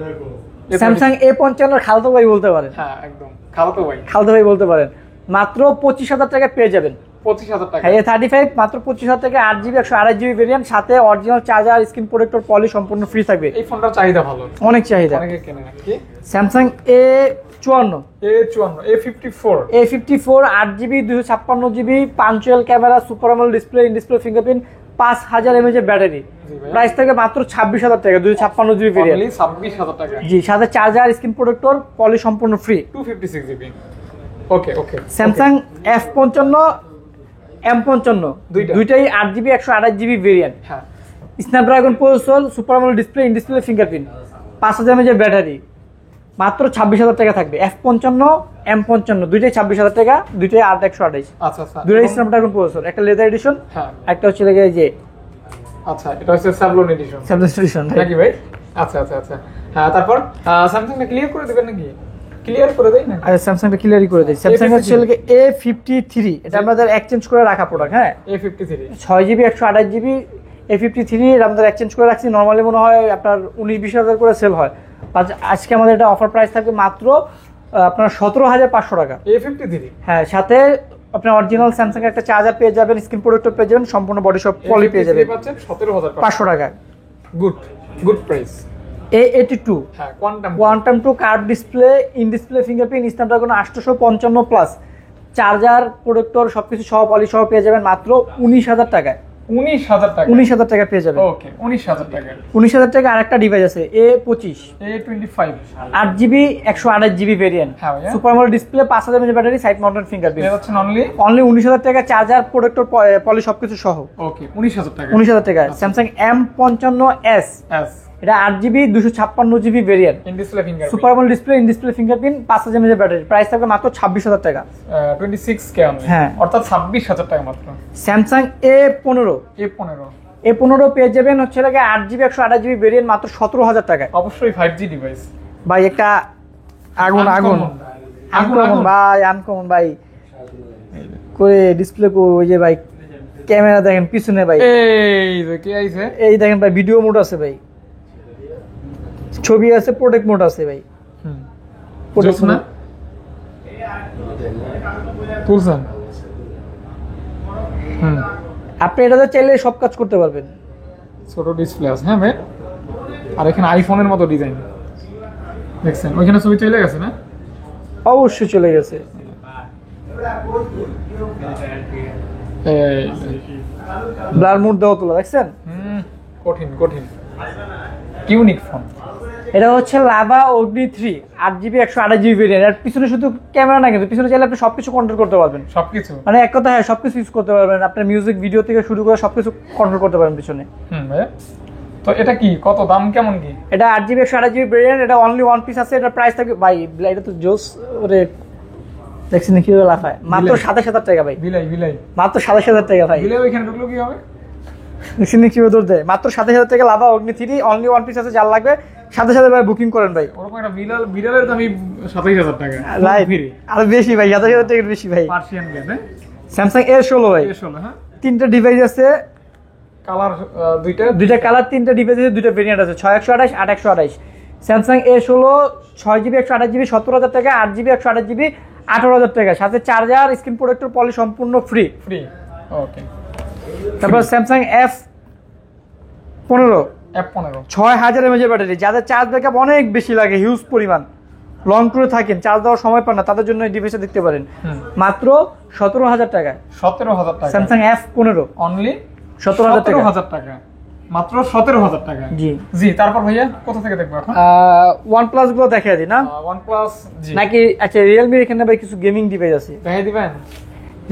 স্যামসাং A55 খালতো ভাই বলতে পারেন। হ্যাঁ একদম খালাতো ভাই। খালতো ভাই বলতে পারেন, মাত্র 25000 টাকা পেয়ে যাবেন। 25000 টাকা। হ্যাঁ A35 মাত্র 25000 টাকা 8GB 128GB ভেরিয়েন্ট, সাথে অরিজিনাল চার্জার, স্ক্রিন প্রোটেক্টর পলি সম্পূর্ণ ফ্রি থাকবে। এই ফোনটার চাহিদা ভালো, অনেক চাহিদা। অনেকে কেনে নাকি। Samsung A54 A54 8GB 256GB punctual camera, super AMOLED display, in display fingerprint, 5000 mAh এর ব্যাটারি, প্রাইস থাকে মাত্র 26000 টাকা 256GB ভেরিয়েন্ট। অনলি 26000 টাকা। জি, সাথে চার্জার, স্ক্রিন প্রোটেক্টর পলি সম্পূর্ণ ফ্রি। 256GB। ওকে ওকে। স্যামসাং F55 M55 দুইটাই 8GB 128GB ভেরিয়েন্ট। হ্যাঁ। Snapdragon processor, super AMOLED display, in display fingerprint, 5000 mAh এর ব্যাটারি, মাত্র 26000 টাকা থাকবে। F55 M55 দুইটাই 26000 টাকা, দুইটাই 8128। আচ্ছা আচ্ছা। দুইটাই স্ন্যাপড্রাগন প্রসেসর, একটা লেদার এডিশন, হ্যাঁ। একটা হচ্ছে লাগে যে আচ্ছা, এটা হচ্ছে স্যাভলন এডিশন স্যামসাং এডিশন নাকি ভাই? আচ্ছা আচ্ছা আচ্ছা। হ্যাঁ, তারপর স্যামসাংটা ক্লিয়ার করে দিবেন নাকি? ক্লিয়ার করে দেই না? আর স্যামসাংটা ক্লিয়ারই করে দেই। স্যামসাং হচ্ছে লাগে A53, এটা আমাদের এক্সচেঞ্জ করে রাখা প্রোডাক্ট। হ্যাঁ, A53 6GB 128GB A53 এর আমাদের এক্সচেঞ্জ করে রাখছি। নরমালি মনে হয় আপনার 19-20 হাজার করে সেল হয়, আজকে আমাদের এটা অফার প্রাইস থাকবে মাত্র আপনার 17500 টাকা। A53 হ্যাঁ, সাথে আপনার অরিজিনাল স্যামসাং একটা চার্জার পেয়ে যাবেন, স্ক্রিন প্রোটেক্টর পেয়ে যাবেন, সম্পূর্ণ বডি সব পলি পেয়ে যাবেন। পাচ্ছেন 17500 500 টাকা। Good price. A82 হ্যাঁ, quantum 2 curve display, in display fingerprint, Snapdragon 855 plus, charger, protector সবকিছু সহ পলি সহ পেয়ে যাবেন মাত্র 19000 টাকায়। 19000 টাকা। 19000 টাকা পেয়ে যাবেন। ওকে, 19000 টাকা। 19000 টাকা। আরেকটা ডিভাইস আছে A25 A25 8GB 128GB variant, হ্যাঁ ভাইয়া। Super AMOLED display, 5000 mAh battery, side mounted fingerprint, এটা হচ্ছে অনলি 19000 টাকা, চার্জার, প্রোটেক্টর পলি সবকিছু সহ। ওকে, 19000 টাকা। 19000 টাকা। স্যামসাং M55s, এস এটা 8GB 256GB variant, in display fingerprint, super AMOLED display, in display fingerprint, 5000 mAh battery, price থাকবে মাত্র 26000 টাকা। 26K only. হ্যাঁ। অর্থাৎ 26000 টাকা মাত্র। স্যামসাং A15 পেয়ে যাবেন হচ্ছে লাগে 8GB 128GB ভেরিয়েন্ট মাত্র 17000 টাকায়। অবশ্যই 5G ডিভাইস ভাই একটা আগুন ভাই, আনকমন ভাই করে ডিসপ্লে ওই যে ভাই ক্যামেরা দেখেন পিছনে ভাই, এই যে কি আইছে? এই দেখেন ভাই ভিডিও মোড আছে ভাই, ছবি আছে, প্রোটেক্ট মোড আছে ভাই। জোস না? তুলছেন? আপনি এটাতে চাইলে সব কাজ করতে পারবেন। ছোট ডিসপ্লে আছে, হ্যাঁ ভাই। আর এখানে আইফোনের মতো ডিজাইন দেখছেন, ওইখানে ছবি চলে গেছে না? অবশ্যই চলে গেছে। এই ব্লার মোড দেওয়া তোলা দেখছেন। কঠিন ইউনিক ফোন। এটা হচ্ছে লাভা অগ্নি 3 8GB 128GB ভেরিয়েন্ট। আর পিছনে শুধু ক্যামেরা না, কিন্তু পিছনে চাইলে আপনি সবকিছু কন্ট্রোল করতে পারবেন। সবকিছু মানে এক কথা, হ্যাঁ, সবকিছু ইউজ করতে পারবেন। আপনার মিউজিক, ভিডিও থেকে শুরু করে সবকিছু কন্ট্রোল করতে পারবেন পিছনে। ভাই, তো এটা কি, কত দাম কেমন কি? এটা 8GB 128GB ভেরিয়েন্ট, এটা অনলি ওয়ান পিস আছে। এটা প্রাইস থাকবে ভাই, এটা তো জোস ওরে দেখছেন কি হলো লাফায়, মাত্র 27000 টাকা ভাই। বিলাই মাত্র 27000 টাকা ভাই। বিলাই ওইখানে ঢুকলো কি হবে? দেখছেন কি দৌড় দেয়, মাত্র 27000 টাকা লাভা অগ্নি 3 অনলি ওয়ান পিস আছে। যার লাগবে সাথে সাথে ভাই বুকিং করেন ভাই। ওরকম একটা বিড়ালের দামই 27000 টাকা। লাইভ আর বেশি ভাই, 27000 টাকার বেশি ভাই। পার্সিয়ান গ্যাস, হ্যাঁ। স্যামসাং A16 ভাই, A16, হ্যাঁ। তিনটা ডিভাইস আছে, কালার দুইটা কালার, তিনটা ডিভাইস আছে, দুইটা ভেরিয়েন্ট আছে, 6128 8128। স্যামসাং A16 6GB 128GB 17000 টাকা, 8GB 128GB 18000 টাকা, সাথে চার্জার, স্ক্রিন প্রোটেক্টর পলি সম্পূর্ণ ফ্রি। ওকে। তারপর স্যামসাং F15 6000 mAh ব্যাটারি, যাদের চার্জ ব্যাকআপ অনেক বেশি লাগে, হিউজ পরিমাণ, লং ট্যুরে থাকেন, চার্জ দেওয়ার সময় পান না, তাদের জন্য এই ডিভাইসটা দেখতে পারেন। মাত্র 17000 টাকা। 17000 টাকা স্যামসাং F15 অনলি 17000 টাকা। 17000 টাকা। মাত্র 17,000 টাকা। জি জি, তারপর ভাইয়া কোথা থেকে দেখবো এখন? OnePlus গুলো দেখাই দিই না OnePlus, জি নাকি? আচ্ছা, Realme এখানে ভাই কিছু গেমিং ডিভাইস আছে, দেখাই দিবেন?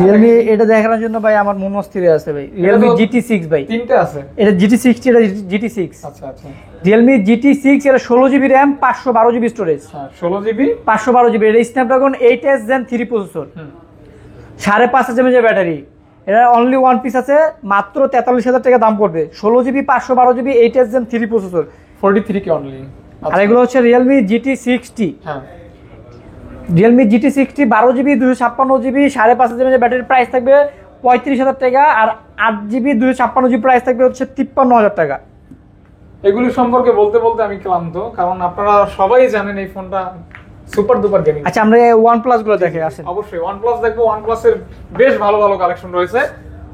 Realme এটা দেখানোর জন্য ভাই আমার মন অস্থির আছে ভাই। Realme GT6 ভাই, তিনটে আছে। এটা GT6, এটা GT6। আচ্ছা আচ্ছা, Realme GT6, এটা 16GB RAM, 512GB স্টোরেজ। হ্যাঁ 16GB 512GB, এটা Snapdragon 8s Gen 3 processor, 5.5 mAh battery. এটা অনলি ওয়ান পিস আছে, মাত্র 43,000 টাকা দাম পড়বে। 16GB 512GB 8s Gen 3 processor, 43K only. আর এগুলো হচ্ছে Realme GT60। হ্যাঁ, Realme GT60 12GB 256GB 5.5 mAh ব্যাটারির প্রাইস থাকবে 35,000 টাকা, আর 8GB 256GB প্রাইস থাকবে হচ্ছে 53,000 টাকা। এগুলি সম্পর্কে বলতে বলতে আমি ক্লান্ত, কারণ আপনারা সবাই জানেন এই ফোনটা সুপার ডুপার গেমিং। আচ্ছা, আমরা OnePlus গুলো দেখে আসেন। অবশ্যই OnePlus দেখবো। OnePlus এর বেশ ভালো ভালো কালেকশন রয়েছে।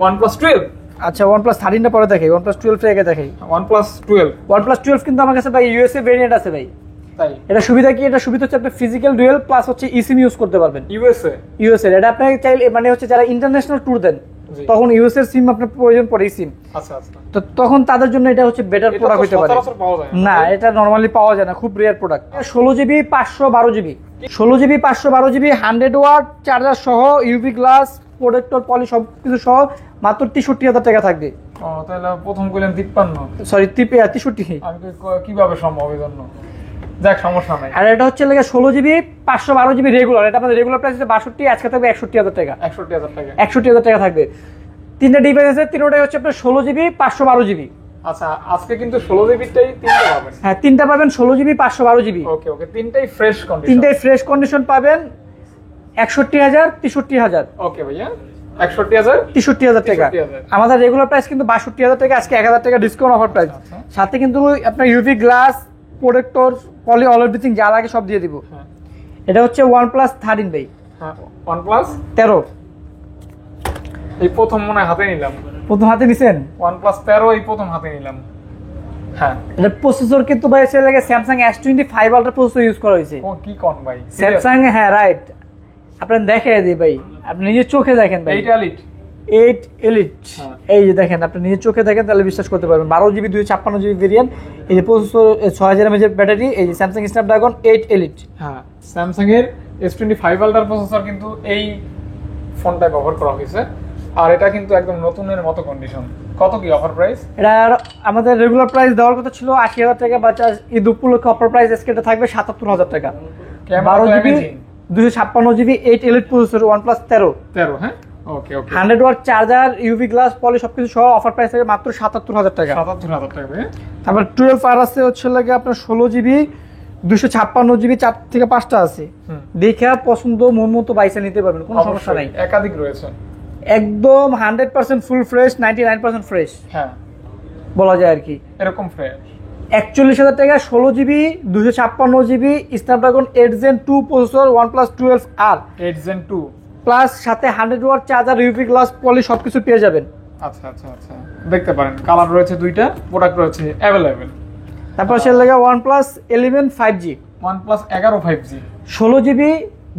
OnePlus 12, আচ্ছা OnePlus 13টা পরে দেখাই, OnePlus 12 এর আগে দেখাই। OnePlus 12, OnePlus 12 কিন্তু আমার কাছে ভাই ইউএসএ ভেরিয়েন্ট আছে ভাই। তাই এটা সুবিধা কি? এটা সুবিধা হচ্ছে আপনি ফিজিক্যাল ডুয়েল প্লাস হচ্ছে eSIM ইউজ করতে পারবেন। ইউএসএ এটা আপনি চাইলে, মানে হচ্ছে যারা ইন্টারন্যাশনাল ট্যুর দেন জি। তখন ইউএসএ সিম আপনার প্রয়োজন পড়ে, সিম। আচ্ছা আচ্ছা, তো তখন তাদের জন্য এটা হচ্ছে বেটার প্রোডাক্ট হতে পারে। সচরাচর পাওয়া যায় না, এটা নরমালি পাওয়া যায় না, খুব rare product. 16GB 512GB, 16GB 512GB 100 watt charger সহ, ইউভি গ্লাস, প্রোটেক্টর, পলি সবকিছু সহ মাত্র 63,000 টাকা থাকবে। ও তাহলে প্রথম কইলেন 53, সরি 63। আমি কিভাবে সম্ভব এই জন্য? যাক, সমস্যা নাই। আর এটা হচ্ছে লাগে 16GB 512GB রেগুলার, এটা আমাদের রেগুলার প্রাইস হচ্ছে 62, আজকে থাকবে 61,000 টাকা। 61,000 টাকা, 61,000 টাকা থাকবে। তিনটা ডিভাইস আছে, তিনটাই হচ্ছে আপনার 16GB 512GB। আচ্ছা, আজকে কিন্তু 16GB টাই তিনটা পাবেন। হ্যাঁ, তিনটা পাবেন 16GB 512GB। ওকে ওকে, তিনটাই ফ্রেশ কন্ডিশন। তিনটাই ফ্রেশ কন্ডিশন পাবেন 61,000, 63,000। ওকে ভাইয়া, 61,000, 63,000 টাকা। 63,000 আমাদের রেগুলার প্রাইস কিন্তু 62,000 টাকা, আজকে 1,000 টাকা ডিসকাউন্ট অফার প্রাইস। আচ্ছা। সাথে কিন্তু আপনার ইউভি গ্লাস, প্রোটেক্টর, পলি, অল এভরিথিং যা লাগে সব দিয়ে দিব। হ্যাঁ এটা হচ্ছে OnePlus 13 ভাই, হ্যাঁ, OnePlus 13 এই প্রথম মনে হয় হাতে নিলাম। প্রথম হাতে নিছেন। OnePlus 13 এই প্রথম হাতে নিলাম। হ্যাঁ, এটা প্রসেসর কিন্তু ভাই সে লাগে Samsung S25 Ultra processor use করা হয়েছে। ও কি কোন ভাই? স্যামসাং, হ্যাঁ রাইট, আপনার দেখে দিই ভাই, আপনি নিজের চোখে দেখেন ভাই। 8 Elite, 8 Elite, হ্যাঁ। এই যে দেখেন, আপনি নিজের চোখে দেখেন তাহলে বিশ্বাস করতে পারবেন। 12GB 256GB ভেরিয়েন্ট, এই যে প্রসেসর, 6000 mAh ব্যাটারি, এই যে স্যামসাং স্ন্যাপড্রাগন 8 Elite। হ্যাঁ, স্যামসাং এর S25 Ultra প্রসেসর কিন্তু এই ফোনটায় ব্যবহার করা হয়েছে। আর এটা কিন্তু একদম নতুনের মতো কন্ডিশন। কত কি অফার প্রাইস? এটার আমাদের রেগুলার প্রাইস দেওয়ার কথা ছিল 80,000 টাকা, বা ঈদ উপলক্ষে অফার প্রাইস আজকে এটা থাকবে 77,000 টাকা। 12GB 256GB 8 Elite processor, OnePlus 13, হ্যাঁ ওকে ওকে, 100 watt charger, UV glass, poly সবকিছু সহ অফার প্রাইস থাকবে মাত্র 77,000 টাকা। 77,000 টাকা ভাই। তারপর 12 আর আছে হচ্ছে লাগে আপনার 16GB 256GB 4 থেকে 5টা আছে। দেখে পছন্দ মন মতো বাইসা নিতে পারবেন, কোনো সমস্যা নাই। একাধিক রয়েছে, একদম 100% ফুল ফ্রেশ, 99% ফ্রেশ হ্যাঁ বলা যায় আর কি। এরকম ফ্রেশ। 41,000 টাকা 16GB 256GB Snapdragon 8 Gen 2 processor, OnePlus 12R 8 Gen 2 plus সাথে 100 watt charger, UV glass, poly সবকিছু পেয়ে যাবেন। আচ্ছা আচ্ছা আচ্ছা, দেখতে পারেন কালার রয়েছে দুইটা, প্রোডাক্ট রয়েছে অ্যাভেলেবেল। তারপর সে লাগে OnePlus 11 5G, OnePlus 11 5G, 16GB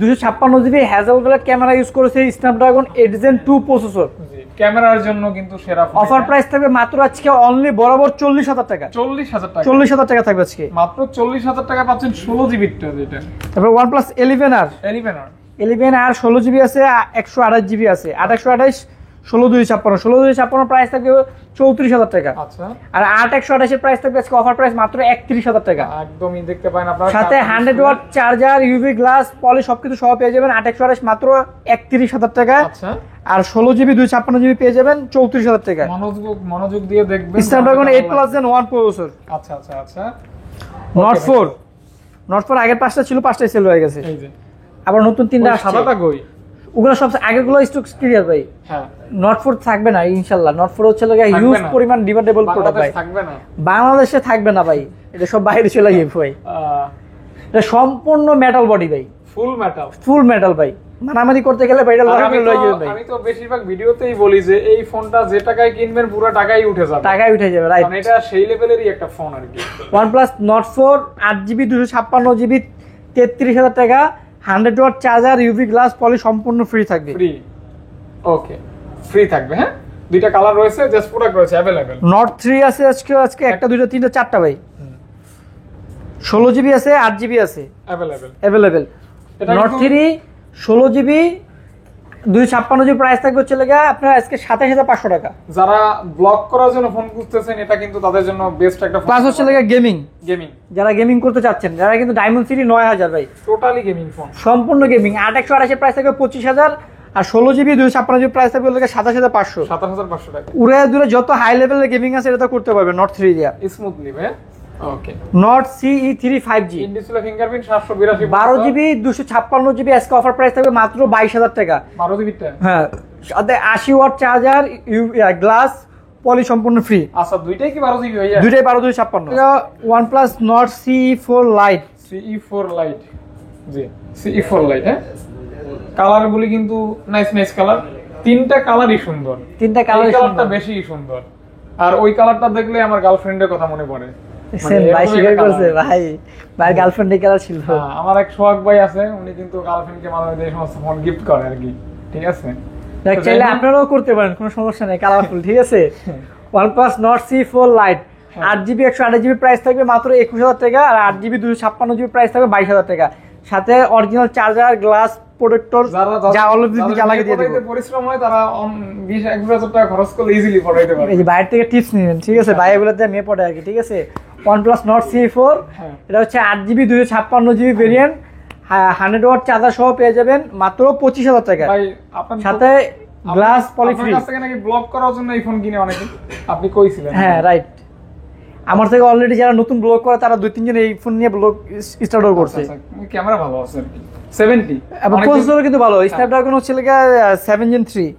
256GB Hasselblad camera use করেছে, স্ন্যাপড্রাগন 8 Gen 2 প্রসেসর। জি, ক্যামেরার জন্য কিন্তু সেরা ফোন। অফার প্রাইস থাকবে মাত্র আজকে অনলি বরাবর 40,000 টাকা। 40,000 টাকা, 40,000 টাকা থাকবে আজকে মাত্র 40,000 টাকা পাচ্ছেন 16GB টা যেটা। তারপর OnePlus 11R, 11R 16GB আছে, 128GB আছে, 128 16,256, 16,256 প্রাইস থাকবে 34,000 টাকা। আচ্ছা, আর 8 এর প্রাইস থাকবে আজকে অফার প্রাইস মাত্র 31,000 টাকা। একদমই দেখতে পারেন আপনারা, সাথে 100 watt charger, UV glass, poly সবকিছু সহ পেয়ে যাবেন 8 মাত্র 31,000 টাকা। আচ্ছা, আর 16GB 256GB পেয়ে যাবেন 34,000 টাকা। মনোযোগ দিয়ে দেখবেন। Snapdragon 8+ Gen 1 processor. আচ্ছা আচ্ছা আচ্ছা, Note 4 আগের 5টা ছিল, 5টাই সেল হয়ে গেছে, এই যে আবার নতুন 3টা আসছে। সাদাটা কই? ওগুলো সব আগেরগুলো স্টক ক্লিয়ার ভাই। হ্যাঁ, Note 4 থাকবে না ইনশাআল্লাহ। Note 4 হচ্ছে লাগে হিউজ পরিমাণ ডিমান্ডেবল প্রোডাক্ট ভাই, থাকবে না বাংলাদেশে থাকবে না ভাই, এটা সব বাইরে চলে যাবে ভাই। এটা সম্পূর্ণ মেটাল বডি ভাই, ফুল মেটাল ভাই, মারামারি করতে গেলে ভাইরাল আমি তো বেশিরভাগ ভিডিওতেই বলি যে এই ফোনটা যে টাকায় কিনবেন পুরো টাকাই উঠে যাবে, রাইট? মানে এটা সেই লেভেলেরই একটা ফোন আর কি। OnePlus Note 4 8GB 256GB 33,000 টাকা, 100 ওয়াট চার্জার, ইউভি গ্লাস, পলি সম্পূর্ণ ফ্রি থাকবে। ফ্রি, ওকে, ফ্রি থাকবে। হ্যাঁ, দুইটা কালার রয়েছে, জাস্ট প্রোডাক্ট রয়েছে अवेलेबल। নট 3 আছে আজকে একটা দুইটা তিনটা চারটা ভাই। 16 জিবি আছে, 8 জিবি আছে available. Not 3 16 GB 256 GB price থাকবে হচ্ছে লাগা আপনার আজকে 27500 টাকা। যারা ব্লগ করার জন্য ফোন খুঁজতেছেন এটা কিন্তু তাদের জন্য বেস্ট একটা ফোন। প্লাস হচ্ছে লাগা গেমিং, যারা গেমিং করতে চাচ্ছেন, যারা কিন্তু ডায়মন্ড সিটি 9000 ভাই, টোটালি গেমিং ফোন, সম্পূর্ণ গেমিং। 8128 এর প্রাইস থাকবে 25000, আর 16 জিবি 256 জিবি প্রাইস থাকবে লাগা 27500 টাকা। উড়ে দূরে যত হাই লেভেলের গেমিং আছে এটা তো করতে পারবে নট 3 দিয়া স্মুথলি ভাই। Okay, not CE3 5G in display fingerprint 782 12 GB 256 GB আজকে অফার প্রাইস থাকবে মাত্র 22000 টাকা। 12 জিবিটা, হ্যাঁ, সাথে 80 ওয়াট চার্জার, গ্লাস পলি সম্পূর্ণ ফ্রি। আচ্ছা দুইটাই কি 12 জিবি ভাইয়া? দুইটাই 12 256। OnePlus Nord CE4 Lite, CE4 Lite, জি CE4 Lite। হ্যাঁ, কালারগুলি কিন্তু নাইস কালার, তিনটা কালারই সুন্দর, তিনটা কালার, কালারটা বেশি সুন্দর। আর ওই কালারটা দেখলে আমার গার্লফ্রেন্ডের কথা মনে পড়ে। ভাই স্বীকার করছে, ভাই গার্লফ্রেন্ড এই কালার ছিল। আমার এক সোহাগ ভাই আছে, উনি কিন্তু গার্লফ্রেন্ডকে মাঝে মাঝে এই সমস্ত ফোন গিফট করে আর কি, ঠিক আছে? দেখ চাইলে আপনারাও করতে পারেন, কোনো সমস্যা নেই, কালারফুল, ঠিক আছে? OnePlus Nord CE4 Lite 8GB 128GB price থাকবে মাত্র 21000 টাকা, আর 8GB 256GB প্রাইস থাকবে 22000 টাকা। সাথে অরিজিনাল চার্জার, গ্লাস প্রোটেক্টর, যা অলরেডি যা লাগে দিয়ে দেব। পরিশ্রম হয় তারা 20-21000 টাকা খরচ করলে ইজিলি পড়াইতে পারে। এই যে বাইরে থেকে টিপস নেবেন, ঠিক আছে? ভাই এগুলোতে মেয়ে পড়ে আর কি, ঠিক আছে? OnePlus Nord CE4, এটা হচ্ছে 8GB 256GB variant, 100 watt charger সহ পেয়ে যাবেন মাত্র 25000 টাকা। ভাই আপনার সাথে গ্লাস পলি ফ্রি। আপনার কাছ থেকে নাকি ব্লগ করার জন্য এই ফোন কিনে অনেকে, আপনি কইছিলেন? হ্যাঁ রাইট, আমার থেকে অলরেডি যারা নতুন ব্লগ করে তারা 2-3 জন এই ফোন নিয়ে ব্লগ স্টার্টও করছে। ক্যামেরা ভালো আছে আর কি, 70 এবং প্রসেসরও কিন্তু ভালো, স্ন্যাপড্রাগন হচ্ছে লাগা 7 Gen 3।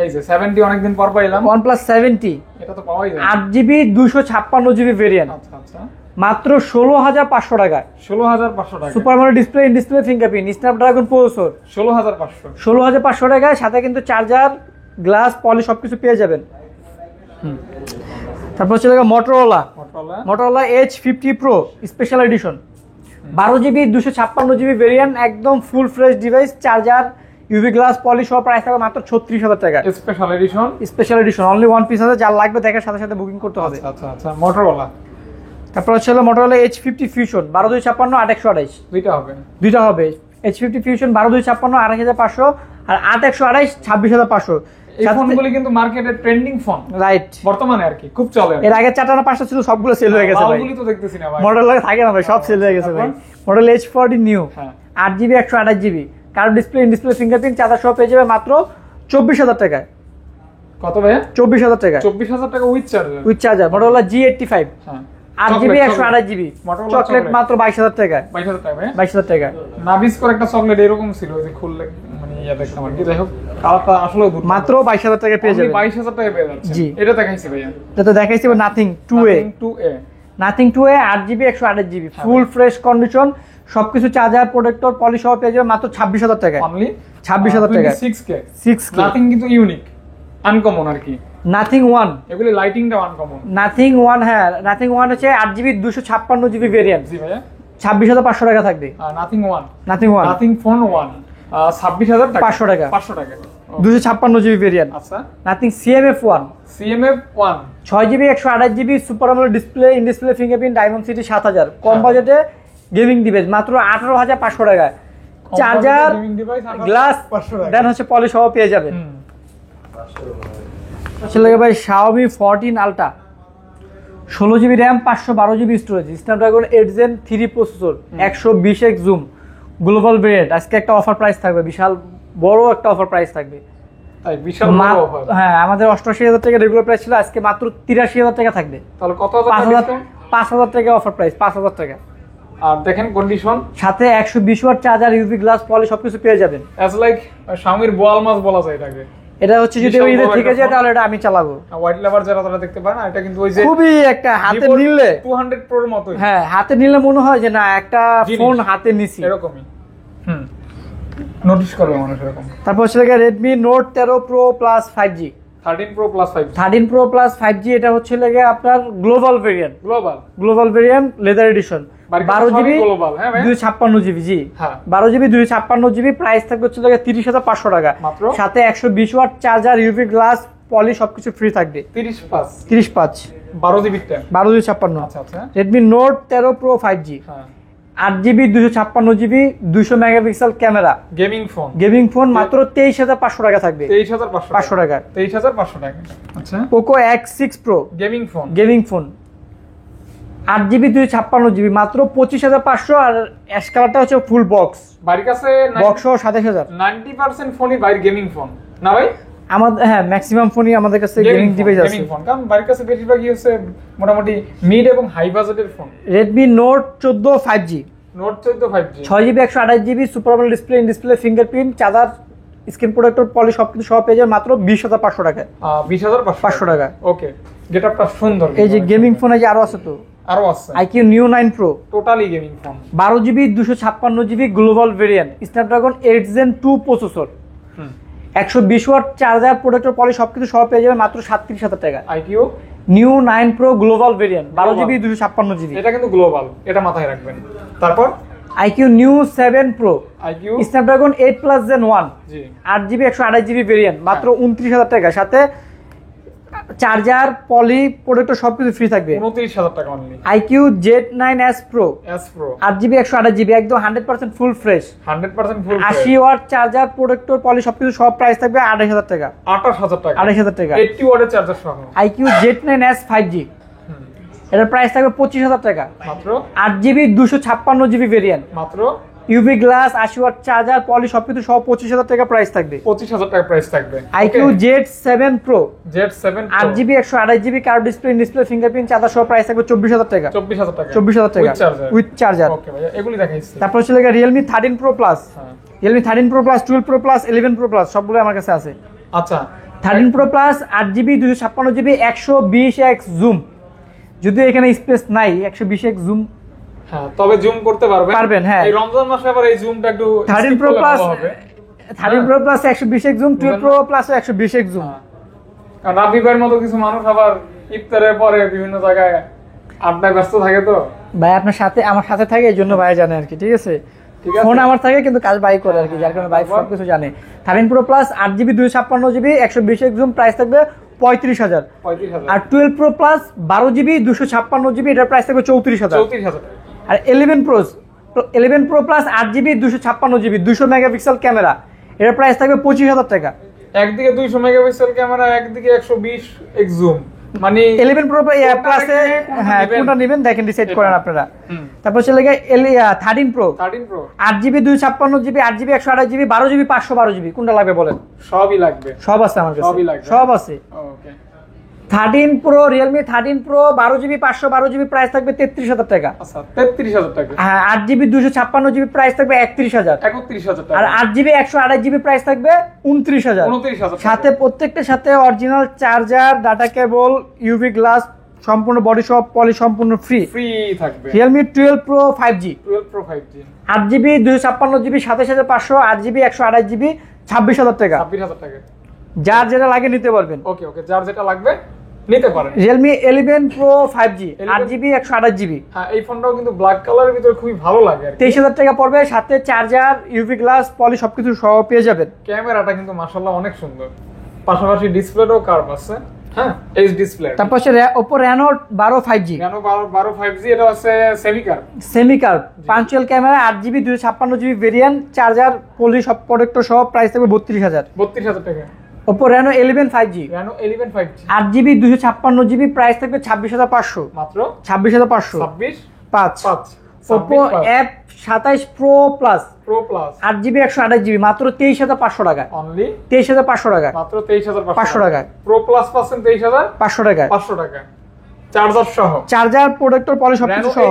এই যে 70 অনেকদিন পর পাইলাম। OnePlus 70, এটা তো পাওয়াই যায়, 8GB 256GB ভেরিয়েন্ট, আচ্ছা মাত্র 16500 টাকা। 16500 টাকা, super AMOLED display, in display fingerprint, Snapdragon processor, 16500 টাকায়। সাথে কিন্তু চার্জার, গ্লাস পলি সবকিছু পেয়ে যাবেন। তারপর হচ্ছে Motorola H50 Pro special edition, 12GB 256GB variant, একদম full fresh device, charger, UV glass poly সহ প্রাইস থাকবে মাত্র 36000 টাকা। Special edition only one piece আছে, যার লাগবে দেখার সাথে সাথে বুকিং করতে হবে। আচ্ছা Motorola। তারপর হচ্ছে Motorola H50 Fusion 12256 8128, দুইটা হবে। H50 Fusion 12256 28500, আর 8128 26500। এই ফোনগুলি কিন্তু মার্কেটে ট্রেন্ডিং ফোন, রাইট, বর্তমানে আর কি খুব চলে। এর আগে 4টা না 5টা ছিল, সবগুলো সেল হয়ে গেছে ভাই। ওগুলি তো দেখতেছি না ভাই, Motorola থাকে না ভাই, সব সেল হয়ে গেছে ভাই। Motorola H40 new, 8GB 128GB, curve display, in display fingerprint, charger সহ পেয়ে যাবে মাত্র 24000 টাকায়। কত ভাই? 24000 টাকা। 24000 টাকা with charger. Motorola G85, 8GB 128GB, chocolate মাত্র 22000 টাকা। 22000 টাকা। নাভিস করে একটা চকলেট এরকম ছিল, ওই যে খুললে মানে ইয়া দেখলাম আর কি। যাই হোক, কালারটা আসলে মাত্র 22000 টাকা পেয়ে যাবেন। 22000 টাকা পেয়ে যাচ্ছে। জি, এটা দেখাইছি ভাইয়া, এটা দেখাইছি। Nothing 2A 8GB 128GB, ফুল ফ্রেশ কন্ডিশন, সবকিছু, চার্জার, প্রোটেক্টর, পলি সহ পেয়ে যাবে মাত্র 26000 টাকা। অনলি 26000 টাকা। 6K। নাথিং কিন্তু ইউনিক, আনকমন আর কি। Nothing 1, এগুলি লাইটিংটা আনকমন। Nothing 1, হ্যাঁ Nothing 1 হচ্ছে 8GB 256GB ভেরিয়েন্ট। জি ভাইয়া, 26500 টাকা থাকবে। Nothing 1, Nothing ফোন 1 26500 টাকা। 500 টাকা 256GB ভেরিয়েন্ট। আচ্ছা, Nothing CMF1 6GB 128GB, super AMOLED display, in display fingerprint, diamond city 7000, কম বাজেটে গেমিং ডিভাইস মাত্র 18500 টাকা। চার্জার, গ্লাস, দেন হচ্ছে পলি সহ পেয়ে যাবেন। আসলে ভাই Xiaomi 14 Ultra, 16GB RAM, 512GB storage, Snapdragon 8 Gen 3 processor, 120x zoom, global variant. আজকে একটা অফার প্রাইস থাকবে, বিশাল বড় একটা অফার প্রাইস থাকবে। তাই বিশাল বড় অফার। হ্যাঁ, আমাদের 88000 টাকা রেগুলার প্রাইস ছিল, আজকে মাত্র 83000 টাকা থাকবে। তাহলে কত? 5000 টাকা অফার প্রাইস, 5000 টাকা। আর দেখেন কন্ডিশন, সাথে 120 watt charger, UV glass poly সবকিছু পেয়ে যাবেন। অ্যাজ লাইক Xiaomi বোয়াল মাছ বলা যায় এটাকে। এটা হচ্ছে যদি ওই যে থেকে যায় তাহলে এটা আমি চালাবো। হোয়াইট লাভার যারা তারা দেখতে পায় না, এটা কিন্তু ওই যে খুবই একটা হাতে নিলে 200 Pro এর মতোই। হ্যাঁ, হাতে নিলে মনে হয় যে না একটা ফোন হাতে নিছি, এরকমই নোটিস করবে মানুষ এরকম। তারপর হচ্ছে Redmi Note 13 Pro Plus 5G, 13 Pro Plus 5G, 13 Pro Plus 5G, এটা হচ্ছে লাগে আপনার global variant, global variant, leather edition, 12GB 256GB। জি, 12GB 256GB, প্রাইস থাকবে হচ্ছে লাগে 30500 টাকা। সাথে 120 watt charger, UV glass poly সবকিছু ফ্রি থাকবে। 30/5 12 জিবি 12/56। আচ্ছা আচ্ছা। Redmi Note 13 Pro 5G, হ্যাঁ 8GB 256GB 200 megapixel camera, gaming phone মাত্র 23,500 টাকা থাকবে। 23,500 টাকা। 23,500 টাকা। আচ্ছা। Poco X6 Pro gaming phone 8GB 256GB মাত্র 25,500। আর অ্যাশ কালারটা হচ্ছে ফুল বক্স, বাড়ির কাছে বক্স সহ 27,000। 90% ফোনই বাইরে গেমিং ফোন না ভাই? আমাদের হ্যাঁ ম্যাক্সিমাম ফোনই আমাদের কাছে গেমিং ডিভাইস আছে। গেমিং ফোন কারণ বাড়ির কাছে বেশিরভাগই হচ্ছে মোটামুটি মিড এবং হাই বাজেটের phone. Redmi Note 14 5G, Note 14 5G 6GB 128GB super AMOLED display, in display fingerprint, charger, screen protector, poly সবকিছু সহ পেয়ে যাবেন মাত্র 20,500 টাকায়। 20,500 টাকা। ওকে, গেটআপটা সুন্দর। এই যে গেমিং ফোন এই যে আরো আছে তো, আরো আছে IQ Neo 9 Pro, totally gaming phone, 12GB 256GB global variant, Snapdragon 8 Gen 2 processor, 120 watt charger, protector, poly সবকিছু সহ পেয়ে যাবেন মাত্র 37,000 টাকা। IQ Neo 9 Pro global variant 12GB 256GB, এটা কিন্তু গ্লোবাল, এটা মাথায় রাখবেন। তারপর IQ Neo 7 Pro, IQ Snapdragon 8 Plus Gen 1, জি 8GB 128GB ভেরিয়েন্ট মাত্র 29,000 টাকা, সাথে চার্জার, পলি, প্রোটেক্টর সবকিছু ফ্রি থাকবে। 29,000 টাকা only. IQ Z9S Pro, S Pro 8GB 128GB একদম 100% ফুল ফ্রেশ, 100% ফুল 80 ওয়াট চার্জার, প্রোটেক্টর, পলি সবকিছু সব প্রাইস থাকবে 28,000 টাকা। 28,000 টাকা। 28,000 টাকা। 80 ওয়াটের চার্জার সহ। IQ Z9S 5G, এটার প্রাইস থাকবে 25,000 টাকা। মাত্র 8GB 256GB ভেরিয়েন্ট, মাত্র UV গ্লাস, 80 ওয়াট চার্জার, পলি সবকিছু সহ 25,000 টাকা প্রাইস থাকবে। 25,000 টাকা প্রাইস থাকবে। IQ Z7 Pro, Z7 Pro 8GB 128GB curve display, in display fingerprint, charger সহ প্রাইস থাকবে 24,000 টাকা। 24,000 টাকা। 24,000 টাকা উইথ চার্জার। ওকে ভাইয়া, এগুলি দেখাইছি। তারপর হচ্ছে Realme 13 Pro Plus, হ্যাঁ Realme 13 Pro Plus, 12 Pro Plus, 11 Pro Plus সবগুলো আমার কাছে আছে। আচ্ছা। 13 Pro Plus 8GB 256GB 120x zoom, যদিও এখানে স্পেস নাই 120x জুম, হ্যাঁ তবে জুম করতে পারবেন। হ্যাঁ এই রমজান মাসে আবার এই জুমটা একটু 13 Pro Plus, 13 Pro Plus 120x zoom, 12 Pro Plus 120x zoom. কারণ রাবি ভাইয়ের মতো কিছু মানুষ আবার ইফতারের পরে বিভিন্ন জায়গায় আড্ডায় ব্যস্ত থাকে, তো ভাই আপনার সাথে আমার সাথে থাকে এই জন্য ভাই জানে আর কি, ঠিক আছে। ফোন আমার থাকে কিন্তু কাজ বাই করে আর কি, যার কারণে ভাই সবকিছু জানে। 13 Pro Plus 8GB 256GB 120x zoom, price থাকবে 35,000। আর 12 Pro Plus 12GB 256GB এটার প্রাইস থাকবে 34,000। আর 11 Pro Plus 8GB 256GB 200 megapixel camera, এটার প্রাইস থাকবে 25,000 টাকা। একদিকে 200 মেগাপিক্সেল ক্যামেরা, একদিকে 120x জুম, মানে 11 Pro Plus হ্যাঁ কোনটা নেবেন দেখেন, ডিসাইড করেন আপনারা। তারপর চলে গিয়ে 13 Pro 8GB 256GB 8GB 128GB 12GB 512GB, কোনটা লাগবে বলেন? সবই লাগবে, সব আছে আমার কাছে, সব আছে। ওকে। 13 Pro, Realme 13 Pro 12GB 512GB price থাকবে 33,000 টাকা। আচ্ছা 33,000 টাকা। হ্যাঁ 8GB 256GB প্রাইস থাকবে 31,000। 31,000 টাকা। আর 8GB 128GB প্রাইস থাকবে 29,000। সাথে প্রত্যেকটার সাথে original charger, data cable, UV glass, সম্পূর্ণ বডি সহ পলি সম্পূর্ণ ফ্রি থাকবে। Realme 12 Pro 5G, 8GB 256GB 27,500, 8GB 128GB 26,000 টাকা। 26,000 টাকা। যার যেটা লাগে নিতে পারবেন। ওকে, যার যেটা লাগবে নিতে পারেন। Realme 11 Pro 5G 8GB 128GB, হ্যাঁ এই ফোনটাও কিন্তু ব্ল্যাক কালারের ভিতরে খুবই ভালো লাগে। 23,000 টাকা পড়বে, সাথে চার্জার, ইউভি গ্লাস, পলি সবকিছু সহ পেয়ে যাবেন। ক্যামেরাটা কিন্তু মাশাআল্লাহ অনেক সুন্দর, পাশাপাশি ডিসপ্লেটাও কার্ভ আছে। হ্যাঁ এইচ ডিসপ্লে। তারপর হচ্ছে Oppo Reno 12 5G, Reno 12 5G, এটা হচ্ছে সেমি কার্ভ পাঞ্চুয়াল camera, 8GB 256GB variant, charger, poly সব প্রোটেক্টর সহ প্রাইস থাকবে 32,000। 32,000 টাকা। Oppo Reno 11 5G, 8GB 256GB price থাকবে 26,500, মাত্র 26,500। 5 Oppo F27 Pro Plus 8GB 128GB মাত্র 23,500 টাকা। অনলি 23,500 টাকা, মাত্র 23,500 টাকা। Pro Plus পাচ্ছেন 23,500 টাকা, 500 টাকা চার্জার সহ, চার্জার, প্রোটেক্টর, পলি সবকিছু সহ।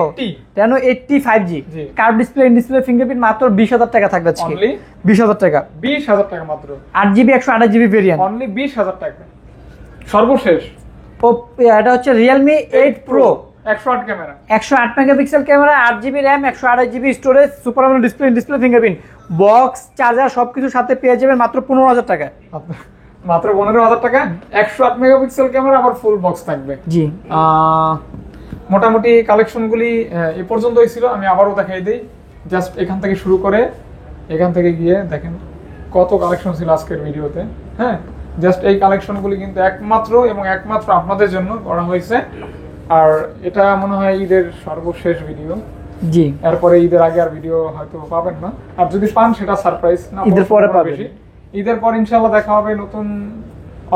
Reno 80 5G curve display, in display fingerprint, মাত্র 20,000 টাকা থাকবে আজকে। অনলি 20,000 টাকা। 20,000 টাকা মাত্র। 8GB 128GB ভেরিয়েন্ট, অনলি 20,000 টাকা। সর্বশেষ এটা হচ্ছে Realme 8 Pro 108 camera, 108 megapixel camera, 8GB RAM, 128GB storage, super AMOLED display, in display fingerprint, box, charger সবকিছু সাথে পেয়ে যাবেন মাত্র 15,000 টাকা। মাত্র 15,000 টাকা। 108 মেগাপিক্সেল ক্যামেরা, আবার ফুল বক্স থাকবে। জি মোটামুটি কালেকশনগুলি এ পর্যন্তই ছিল। আমি আবারও দেখাই দিই, জাস্ট এখান থেকে শুরু করে এখান থেকে গিয়ে দেখেন কত কালেকশন ছিল আজকের ভিডিওতে। হ্যাঁ জাস্ট এই কালেকশনগুলি কিন্তু একমাত্র আপনাদের জন্য করা হয়েছে। আর এটা মনে হয় ঈদের সর্বশেষ ভিডিও। জি, এরপরে ঈদের আগে আর ভিডিও হয়তো পাবেন না, আর যদি পান সেটা সারপ্রাইজ না, ঈদের পরে পাবেন। ঈদের পর ইনশাআল্লাহ দেখা হবে নতুন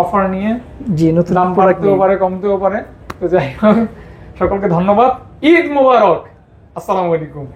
অফার নিয়ে। জি, নতুন দাম প্রোডাক্ট বাড়তেও পারে, কমতেও পারে। তো যাই হোক, সকলকে ধন্যবাদ। ঈদ মোবারক। আসসালামু আলাইকুম।